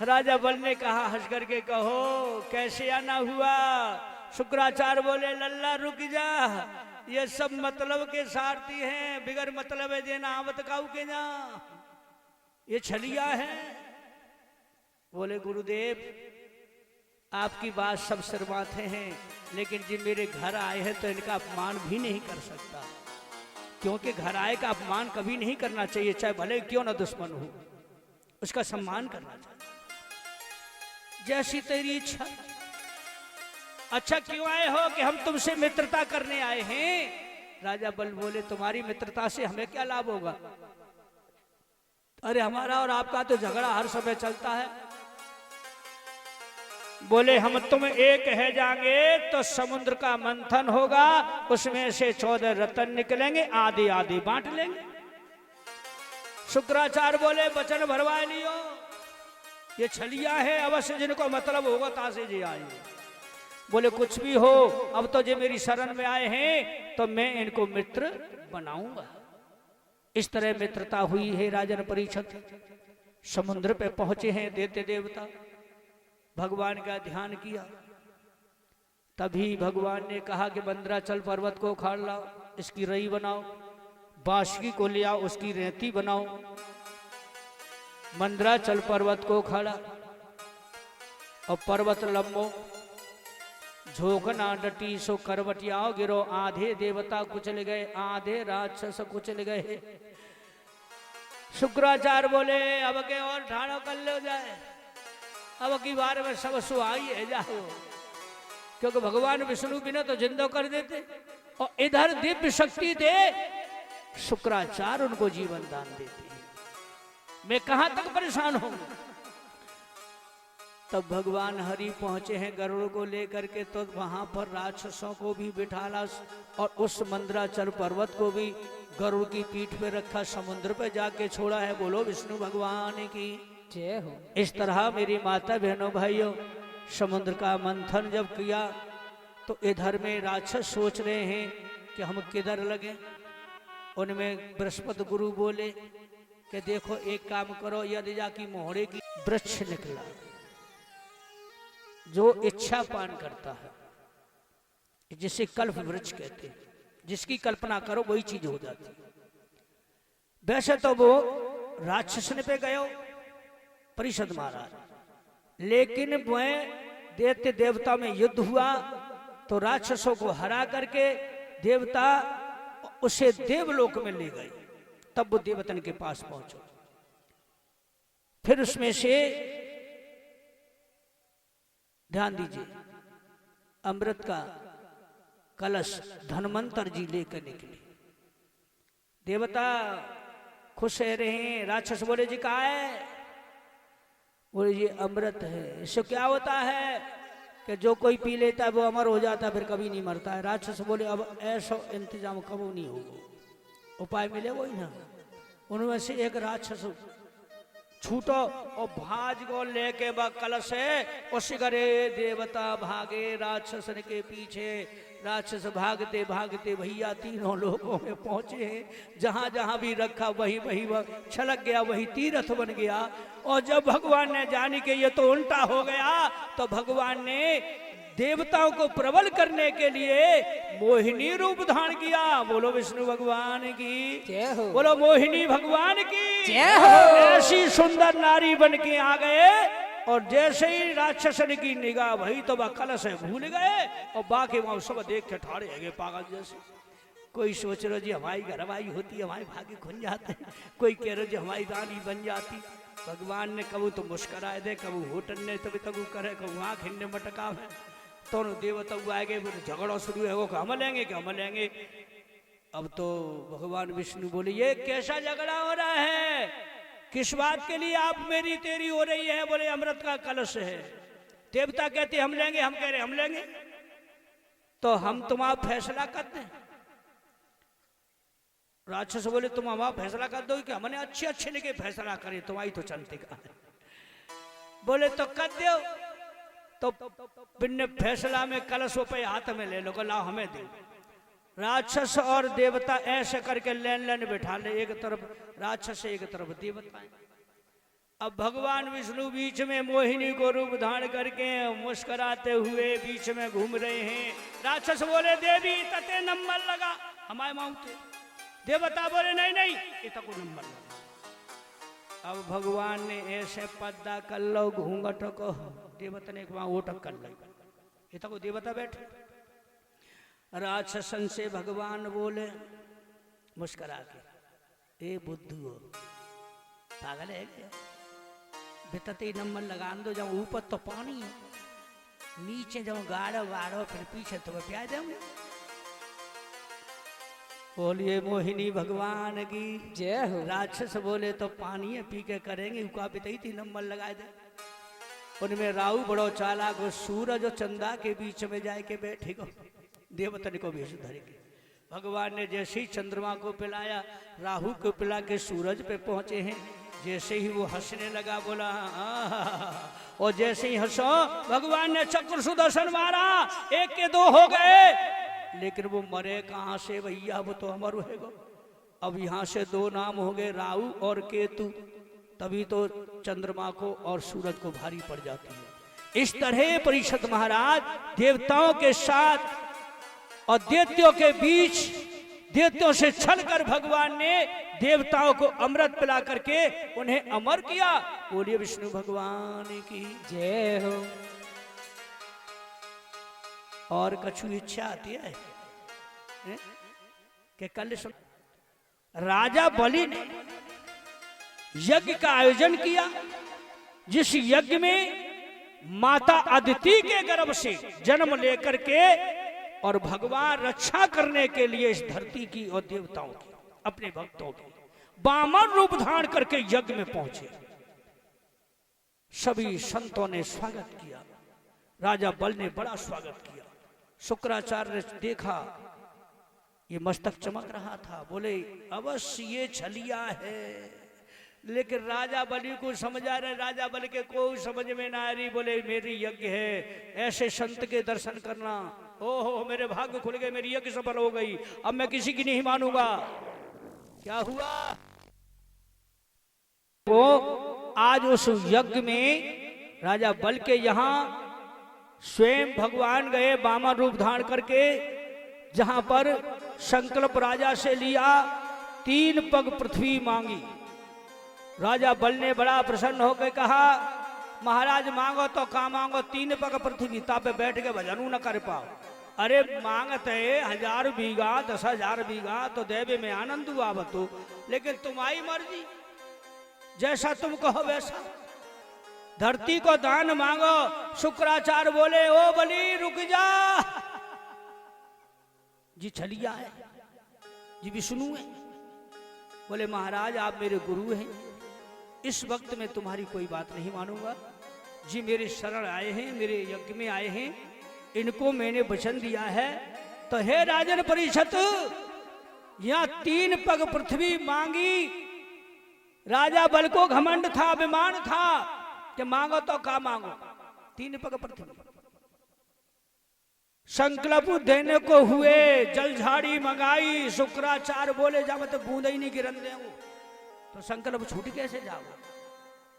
S1: राजा बल ने कहा हंस करके, कहो कैसे आना हुआ। शुक्राचार्य बोले लल्ला रुक जा, ये सब मतलब के सारथी हैं, बिगर मतलब है देना आवत काऊ के जा, ये छलिया है। बोले गुरुदेव आपकी बात सब शर्माते हैं, लेकिन जिन मेरे घर आए हैं तो इनका अपमान भी नहीं कर सकता, क्योंकि घर आए का अपमान कभी नहीं करना चाहिए, चाहे भले क्यों ना दुश्मन हो, उसका सम्मान करना चाहिए। जैसी तेरी इच्छा। अच्छा क्यों आए हो? कि हम तुमसे मित्रता करने आए हैं। राजा बल बोले तुम्हारी मित्रता से हमें क्या लाभ होगा? अरे हमारा और आपका तो झगड़ा हर समय चलता है। बोले हम तुम एक है जाएंगे तो समुद्र का मंथन होगा, उसमें से 14 रत्न निकलेंगे, आधे आधे बांट लेंगे। शुक्राचार्य बोले वचन भरवा लियो, ये छलिया है अवश्य जिनको मतलब होगा तासे जी आए। बोले कुछ भी हो, अब तो जे मेरी शरण में आए हैं तो मैं इनको मित्र बनाऊंगा। इस तरह मित्रता हुई है। राजन परीक्षित समुद्र पे पहुंचे हैं देवते देवता, भगवान का ध्यान किया। तभी भगवान ने कहा कि मंदराचल पर्वत को उखाड़ लाओ, इसकी रई बनाओ, बांसुरी को ले आओ, उसकी रेती बनाओ। मंदराचल पर्वत को उखाड़ा और पर्वत लंबो झोंकना डटी सो करवटियाओ गिरो, आधे देवता कुचल गए, आधे राक्षस कुचल गए। शुक्राचार्य बोले अब के और ठाड़ो कर लो जाए, अब की बार में सब सुहाई है जाओ, क्योंकि भगवान विष्णु बिना तो जिंदो कर देते और इधर दिव्य शक्ति दे शुक्राचार्य उनको जीवन दान देते हैं। मैं कहां तक परेशान हूं। तब भगवान हरि पहुंचे हैं गरुड़ को लेकर के, तो वहां पर राक्षसों को भी बिठाला और उस मंदराचल पर्वत को भी गरुड़ की पीठ पे रखा, समुद्र पे जाके छोड़ा है। बोलो विष्णु भगवान की
S2: जय हो।
S1: इस तरह मेरी माता बहनों भाइयों समुद्र का मंथन जब किया तो इधर में राक्षस सोच रहे हैं कि हम किधर लगे। उनमें बृहस्पति गुरु बोले कि देखो एक काम करो, यदि जाकी मोहरे की वृक्ष निकला जो इच्छा पान करता है, जिसे कल्प वृक्ष कहते हैं, जिसकी कल्पना करो वही चीज हो जाती। वैसे तो वो राक्षस ने पे गयो परिषद महाराज, लेकिन वह देवते देवता में युद्ध हुआ तो राक्षसों को हरा करके देवता उसे देवलोक में ले गए। तब वो देवतन के पास पहुंचो, फिर उसमें से ध्यान दीजिए अमृत का कलश धनवंतर जी लेकर निकले। देवता खुश रह रहे हैं। राक्षस बोले जी कहा है? बोले जी अमृत है। इससे क्या होता है कि जो कोई पी लेता है वो अमर हो जाता है, फिर कभी नहीं मरता है। राक्षस बोले अब ऐसा इंतजाम कबो नहीं होगा, उपाय मिले वही ना। उनमें से एक राक्षस छूटो और भाज को लेके बा कलश है उस करे देवता भागे राक्षस के पीछे। राक्षस भागते भागते भैया तीनों लोगों में पहुंचे हैं। जहां जहां भी रखा वही वही वह छलक गया, वही तीर्थ बन गया। और जब भगवान ने जानी कि ये तो उल्टा हो गया तो भगवान ने देवताओं को प्रबल करने के लिए मोहिनी रूप धारण किया। बोलो विष्णु भगवान की
S2: जय हो।
S1: बोलो मोहिनी भगवान की
S2: जय हो।
S1: ऐसी सुंदर नारी बन के आ गए और जैसे ही राक्षसन की निगाह भई तो वह कलश भूल गए और बाकी वहां सब देख के ठाड़े है पागल जैसे। कोई सोच रहे जी हमारी घरवाई होती, हमारे भाग्य खुल जाते, कोई कह रहे जी हमारी रानी बन जाती। भगवान ने कबू तो मुस्कराए दे, कबू होटल ने तभी तक करे, कबू आँख हिन्ने मटका है। तो देवता आएंगे, झगड़ा शुरू है, वो हम लेंगे कि हम लेंगे। अब तो भगवान विष्णु बोले ये कैसा झगड़ा हो रहा है, किस बात के लिए आप मेरी तेरी हो रही है? बोले अमृत का कलश है। देवता कहते हम लेंगे, हम कह रहे हम लेंगे। तो हम तुम्हारा फैसला कर दें? राक्षस बोले तुम हमारा फैसला कर दो कि हमने अच्छे अच्छे लेके फैसला करे, तुम्हारी तो चलते का है। बोले तो कर दो। तो बिन्ने फैसला में कलशों पे हाथ में ले लो, लाओ हमें दे। राक्षस और देवता ऐसे करके लेन लेन बैठा ले, एक तरफ राक्षस एक तरफ देवता। अब भगवान विष्णु बीच में मोहिनी को रूप धारण करके मुस्कुराते हुए बीच में घूम रहे हैं। राक्षस बोले देवी तते नंबर लगा हमारे माउते। देवता बोले नहीं नहीं इतना को नंबर लगा। अब भगवान ने ऐसे पर्दा कर लो घूंघट को, देवता ने वहां ओटक कर लो, इतना को देवता बैठे। राक्षसन से भगवान बोले मुस्कुरा के, ए बुद्धू पागल है क्या? बेतते नंबर लगा दो, जब ऊपर तो पानी है, नीचे जब गाढ़ो गाढ़ो फिर पीछे तो प्याज देंगे। बोलिए मोहिनी भगवान की।
S2: जय हो।
S1: राक्षस बोले तो पानी पी के करेंगे, उका बितई थी नंबर लगाए दे। उनमें राहु बड़ो चालाक, वो सूरज और चंदा के बीच में जाए के बैठे गो, देवतन को भेज धरेंगे। भगवान ने जैसे ही चंद्रमा को पिलाया, राहु को पिला के सूरज पे पहुंचे हैं। जैसे ही वो हंसने लगा, बोला और जैसे ही हंसो, भगवान ने चक्र सुदर्शन मारा, एक के दो हो गए, लेकिन वो मरे कहां से भैया, वो तो अमर रहेगा। अब यहां से दो नाम हो गए, राहु और केतु, तभी तो चंद्रमा को और सूरज को भारी पड़ जाती है। इस तरह परीक्षित महाराज देवताओं के साथ और दैत्यों के बीच, दैत्यों से छलकर भगवान ने देवताओं को अमृत पिला करके उन्हें अमर किया। बोलिए विष्णु भगवान की
S2: जय हो।
S1: और कछु इच्छा आती है कि कल राजा बलि ने यज्ञ का आयोजन किया, जिस यज्ञ में माता अदिति के गर्भ से जन्म लेकर के और भगवान रक्षा करने के लिए इस धरती की और देवताओं की, अपने भक्तों की वामन रूप धारण करके यज्ञ में पहुंचे। सभी संतों ने स्वागत किया, राजा बल ने बड़ा स्वागत किया। शुक्राचार्य ने देखा ये मस्तक चमक रहा था, बोले अवश्य ये छलिया है, लेकिन राजा बलि को समझ आ रहा है, राजा बलि के कोई समझ में ना आ रही। बोले मेरी यज्ञ है, ऐसे संत के दर्शन करना, ओहो मेरे भाग्य खुल गए, मेरी यज्ञ सफल हो गई, अब मैं किसी की नहीं मानूंगा। क्या हुआ, वो आज उस यज्ञ में राजा बल के यहां स्वयं भगवान गए वामन रूप धारण करके, जहां पर संकल्प राजा से लिया, 3 पग पृथ्वी मांगी। राजा बल ने बड़ा प्रसन्न होकर कहा, महाराज मांगो तो का मांगो, 3 पग पृथ्वी, तापे बैठ के भजनू न कर पाओ। अरे मांगते 1000 बीघा 10,000 बीघा तो देवे में आनंद हुआ बतो, लेकिन तुम्हारी मर्जी, जैसा तुम कहो वैसा। धरती को दान मांगो। शुक्राचार्य बोले ओ बलि रुक जा, जी छलिया है, जी विष्णु है। बोले महाराज आप मेरे गुरु हैं, इस वक्त में तुम्हारी कोई बात नहीं मानूंगा। जी मेरे शरण आए हैं, मेरे यज्ञ में आए हैं, इनको मैंने वचन दिया है, तो हे राजन परिषद, यहां 3 पग पृथ्वी मांगी। राजा बल को घमंड था, अभिमान था कि मांगो तो का मांगो, 3 पग पृथ्वी। संकल्प देने को हुए, जलझाड़ी मंगाई। शुक्राचार्य बोले जा मत बूंद ही नहीं गिरन दे, तो संकल्प छूट कैसे जाओ।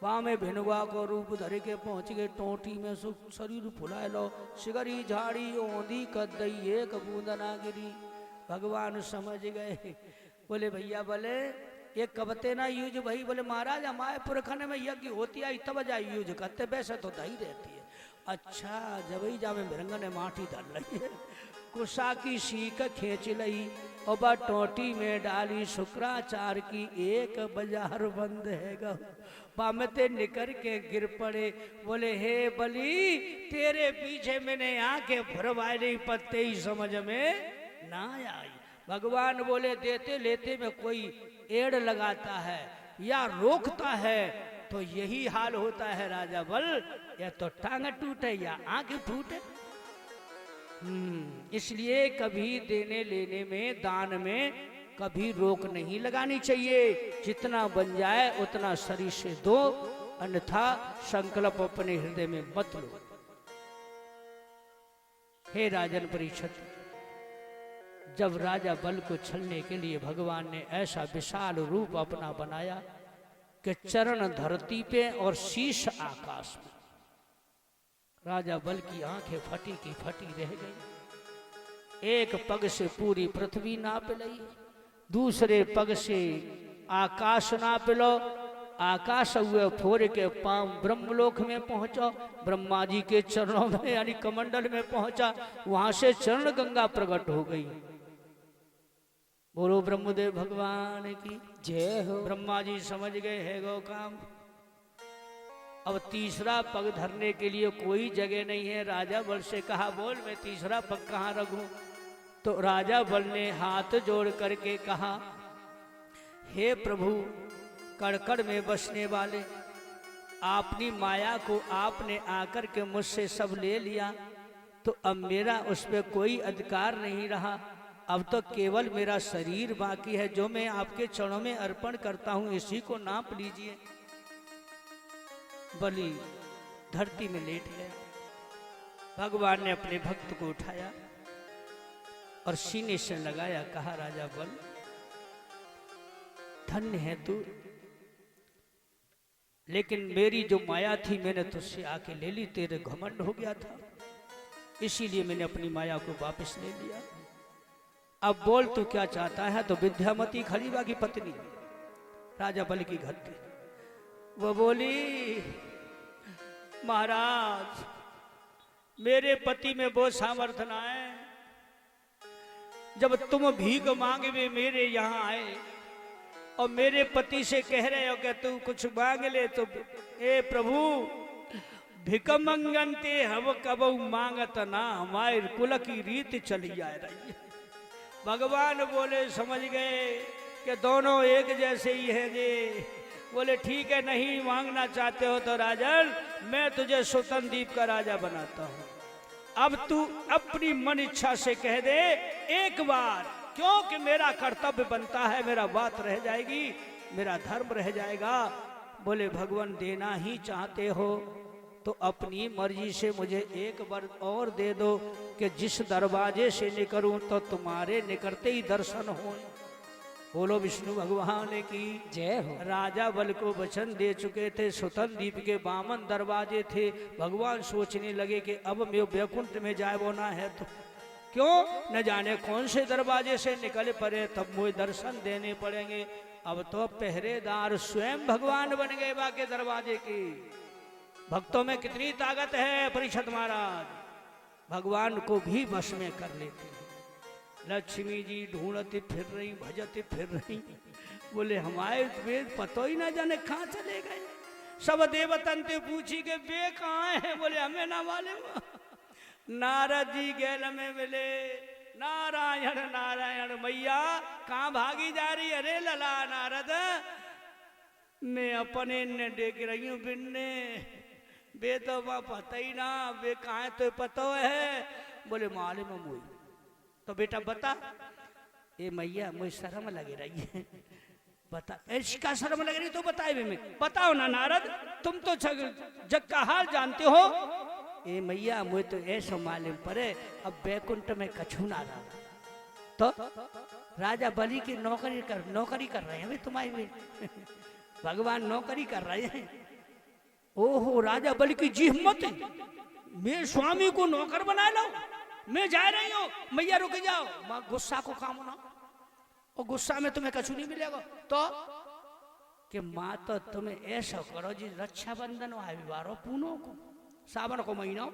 S1: वहां में भिनवा को रूप धरे के पहुंच गए, टोटी में शरीर फुला लो, सिगरी झाड़ी ओंधी कदई एक बूंद ना गिरी। भगवान समझ गए, बोले भैया बोले ये कबते ना यूज भाई। बोले महाराज हमारे पुरखने में यज्ञ होती आई तब जा यूज करते, वैसे तो दही रहती है। अच्छा जब ही जावे मृंग ने माटी धर लई, कुशा की सीख खींच लई और बा टोटी में डाली। शुक्राचार्य की एक बाजार बंद है गो, बामते निकर के गिर पड़े। बोले हे बलि तेरे पीछे मैंने आंखें भरवाई नहीं, पत्ते ही समझ में ना आई। भगवान बोले देते लेते में कोई एड़ लगाता है या रोकता है तो यही हाल होता है राजा बल, या तो टांग टूटे या आंख टूटे। इसलिए कभी देने लेने में, दान में कभी रोक नहीं लगानी चाहिए। जितना बन जाए उतना शरीर से दो, अन्यथा संकल्प अपने हृदय में मत लो। हे राजन परीक्षित, जब राजा बल को छलने के लिए भगवान ने ऐसा विशाल रूप अपना बनाया कि चरण धरती पे और शीश आकाश में, राजा बल की आंखें फटी की फटी रह गई। एक पग से पूरी पृथ्वी नाप लई, दूसरे पग से आकाश नाप लो, आकाश हुए फोर के पांव ब्रह्मलोक में पहुंचो, ब्रह्मा जी के चरणों में यानी कमंडल में पहुंचा, वहां से चरण गंगा प्रकट हो गई। बोलो ब्रह्मदेव भगवान की
S2: जय हो।
S1: ब्रह्मा जी समझ गए है गो काम। अब तीसरा पग धरने के लिए कोई जगह नहीं है। राजा बल से कहा बोल मैं तीसरा पग कहाँ रखूं। तो राजा बल ने हाथ जोड़ करके कहा, हे प्रभु, कड़कड़ में बसने वाले, अपनी माया को आपने आकर के मुझसे सब ले लिया, तो अब मेरा उस पर कोई अधिकार नहीं रहा। अब तो केवल मेरा शरीर बाकी है, जो मैं आपके चरणों में अर्पण करता हूं, इसी को नाप लीजिए। बलि धरती में लेट गया। भगवान ने अपने भक्त को उठाया और सीने से लगाया, कहा, राजा बल, धन्य है तू, लेकिन मेरी जो माया थी मैंने तुझसे आके ले ली, तेरे घमंड हो गया था, इसीलिए मैंने अपनी माया को वापस ले लिया। अब बोल तू क्या चाहता है। तो विद्यामती खलीबा की पत्नी राजा बल की घर थी, वो बोली, महाराज, मेरे पति में वो सामर्थ्य ना है, जब तुम भीख मांगे हुए मेरे यहाँ आए और मेरे पति से कह रहे हो कि तू कुछ मांग ले, तो ए प्रभु, भिक मंगनते हव कब मांगत ना, हमारे कुल की रीत चली जा रही है। भगवान बोले, समझ गए कि दोनों एक जैसे ही हैं जी। बोले, ठीक है, नहीं मांगना चाहते हो तो राजन, मैं तुझे सुतन द्वीप का राजा बनाता हूं। अब तू अपनी मन इच्छा से कह दे एक बार, क्योंकि मेरा कर्तव्य बनता है, मेरा बात रह जाएगी, मेरा धर्म रह जाएगा। बोले, भगवान देना ही चाहते हो तो अपनी मर्जी से मुझे एक बार और दे दो कि जिस दरवाजे से निकलूं तो तुम्हारे निकलते ही दर्शन हो। बोलो विष्णु भगवान की
S2: जय हो।
S1: राजा बल को वचन दे चुके थे, सुतन द्वीप के 52 दरवाजे थे। भगवान सोचने लगे कि अब मैं वैकुंठ में जाए बोना है तो क्यों न जाने कौन से दरवाजे से निकल पड़े, तब मुझे दर्शन देने पड़ेंगे। अब तो पहरेदार स्वयं भगवान बन गए बाके दरवाजे की। भक्तों में कितनी ताकत है परीक्षित महाराज, भगवान को भी वश में कर लेते हैं। लक्ष्मी जी ढूंढती फिर रही, भजती फिर रही। बोले, हमारे वेद पतो ही ना जाने कहाँ चले गए। सब देवतन ते पूछी के वे कहाँ है। बोले, हमें ना मालूम। नारद जी गैल में मिले, नारायण नारायण, मैया कहाँ भागी जा रही। अरे लला नारद, मैं अपने ने देख रही हूँ बिन्ने, वे तो वह पता ही ना, वे कहाँ तो पतो है। बोले, मालूम मुझे। तो बेटा बता। ए मैया, मुझे शर्म लगे रही है, बता। इसका शर्म लग रही तो बताए मैं। बताओ ना नारद, तुम तो जग का हाल जानते हो। ए मैया, मुझे तो ऐसा मालूम पड़े अब वैकुंठ में कछु ना रहा। तो राजा बलि की नौकरी कर रहे हैं तुम्हारी भगवान नौकरी कर रहे हैं। ओहो, राजा बलि की जी हिम्मत है, मैं स्वामी को नौकर बना लो, मैं जा रही हूँ। मैया रुक जाओ, माँ गुस्सा को काम ना, और गुस्सा में तुम्हें कछु नहीं मिलेगा। तो कि माँ तो तुम्हें ऐसा करो जी, रक्षाबंधन वारो पूनो को, सावन को महीना,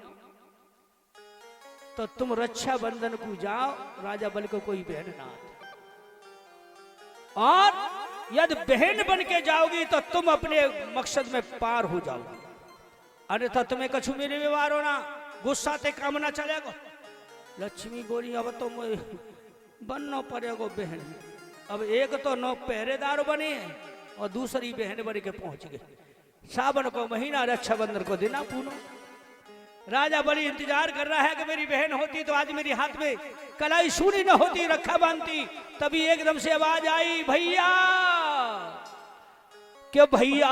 S1: तो तुम रक्षाबंधन को जाओ, राजा बल को कोई बहन ना आती, और यदि बहन बन के जाओगी तो तुम अपने मकसद में पार हो जाओगी, अन्यथा तुम्हें कछु मेरे व्यवहार होना, गुस्सा ते काम ना चलेगा। लक्ष्मी बोली, अब तो बनना पड़ेगा बहन। अब एक तो नौ पहरेदार बने और दूसरी बहन बन के पहुंच गए। सावन को महीना, रक्षाबंधन को दिन पूनो। राजा बलि इंतजार कर रहा है कि मेरी बहन होती तो आज मेरी हाथ में कलाई सूरी न होती, रखा बांधती। तभी एकदम से आवाज आई, भैया, क्या भैया।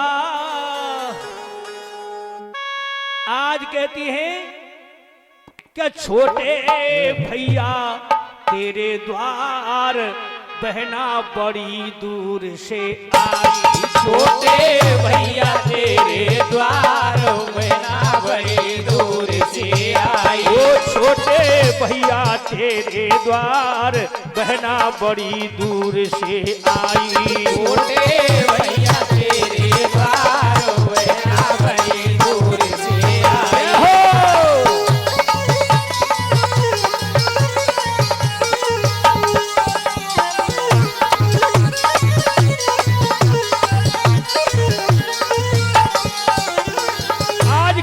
S1: आज कहती हैं क्या छोटे भैया तेरे द्वार बहना बड़ी दूर से आई।
S2: छोटे भैया तेरे द्वार बहना बड़ी दूर से आई।
S1: ओ छोटे भैया तेरे द्वार बहना बड़ी दूर से आई।
S2: छोटे भैया तेरे द्वार बहना बड़ी दूर से आई।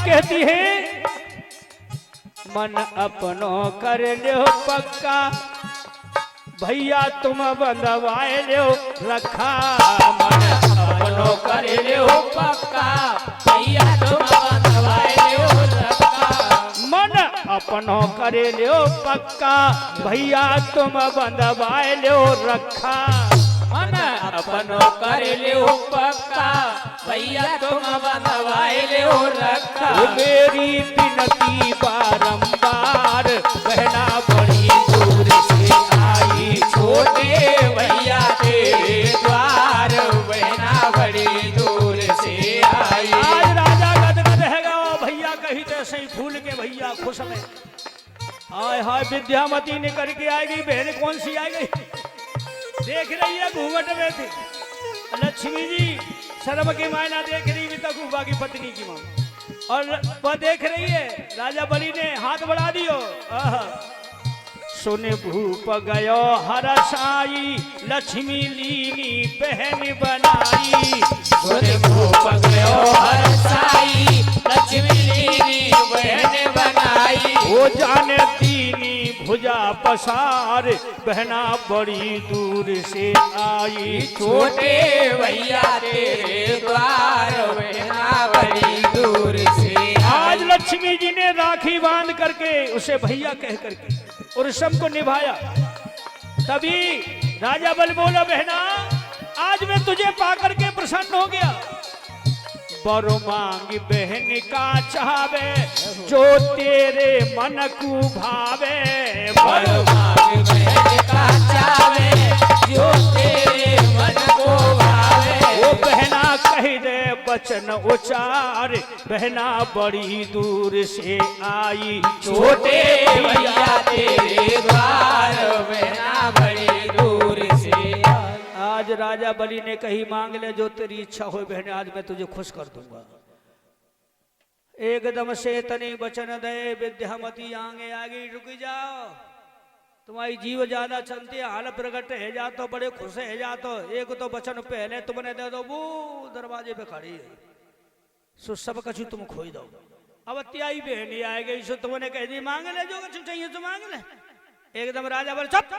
S1: कहती है मन अपनों कर लो पक्का, भैया तुम बंधवाए लो रखा मन
S2: अपनो कर लो पक्का भैया तुम बंधवाए लो रखा
S1: मन अपनो करे लो पक्का भैया तुम बंधवाए लो रखा
S2: मन अपनो कर लो पक्का भैया तुम बंधवाए लो रखा
S1: वो मेरी विनती बारंबार बहना बड़ी दूर से आई
S2: छोटे भैया तेरे द्वार बहना बड़ी दूर से आई
S1: आज राजा गदगद हैगा वो भैया कही तैसे ही फूल के भैया खुश में हाय हाय विद्यामती ने करके आएगी बहन कौन सी आएगी देख रही है घूंघट में थी लक्ष्मी जी शर्म की मायना देख रही भी तक उबा की पत्नी की मां और वह देख रही है राजा बलि ने हाथ बढ़ा दियो सुन भूप गयो हरसाई लक्ष्मी लीनी बहन बनाई
S2: सुन भूप गयो हरसाई लक्ष्मी लीनी बहन बनाई
S1: वो जाने दीनी भुजा पसार बहना बड़ी दूर से आई
S2: छोटे भैया तेरे द्वार बहना बड़ी दूर से
S1: आज लक्ष्मी जी ने राखी बांध करके उसे भैया कह करके और सबको निभाया तभी राजा बल बोला बहना आज मैं तुझे पाकर के प्रसन्न हो गया बरो मांगी बहन का चावे जो तेरे मन को भावे
S2: बरो मांग बहन का चावे जो तेरे मन को भावे
S1: वो बहना कह दे वचन उचार बहना बड़ी दूर से आई
S2: छोटे भैया तेरे द्वार बहना बड़ी दूर से
S1: आज राजा बलि ने कही मांग ले जो तेरी इच्छा हो बहन आज मैं तुझे खुश कर दूंगा एकदम से तनी वचन दे विद्यामती आगे आगे रुक जाओ तुम्हारी जीव ज्यादा चलती है हाल प्रकट है जा तो बड़े खुश है जा तो एक तो वचन पहले तुमने दे दो वो दरवाजे पे खड़ी है सो सब कछु तुम खोई दो अब त्याई बहनी आए गई सो तुमने कह दी मांग ले जो कछु चाहिए तो मांग ले एकदम राजा बोल चुप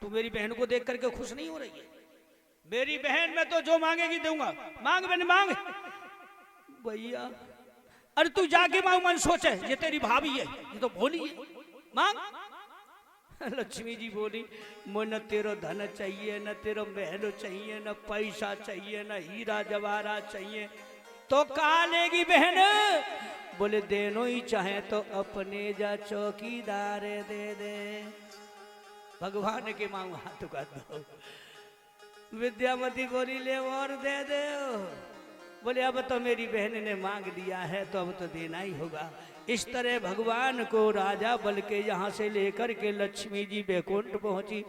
S1: तू मेरी बहन को देख करके खुश नहीं हो रही है मेरी बहन में तो जो मांगेगी दूंगा मांग बहन मांग भैया अरे तू जाके मांग मन सोचे ये तेरी भाभी है ये तो भोली है मांग लक्ष्मी जी बोली मुझे न तेरो धन चाहिए न तेरो महल चाहिए न पैसा चाहिए न हीरा जवाहरा चाहिए तो कहा लेगी बहन बोले देनो ही चाहे तो अपने जा चौकीदार दे दे भगवान के मांग हाथ का दो विद्यामती बोली ले और दे दे बोले अब तो मेरी बहन ने मांग दिया है तो अब तो देना ही होगा इस तरह भगवान को राजा बल के यहाँ से लेकर के लक्ष्मी जी बैकुंठ पहुंची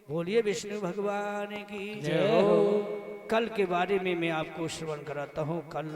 S1: बोलिए विष्णु भगवान की जय हो। कल के बारे में मैं आपको श्रवण कराता हूँ कल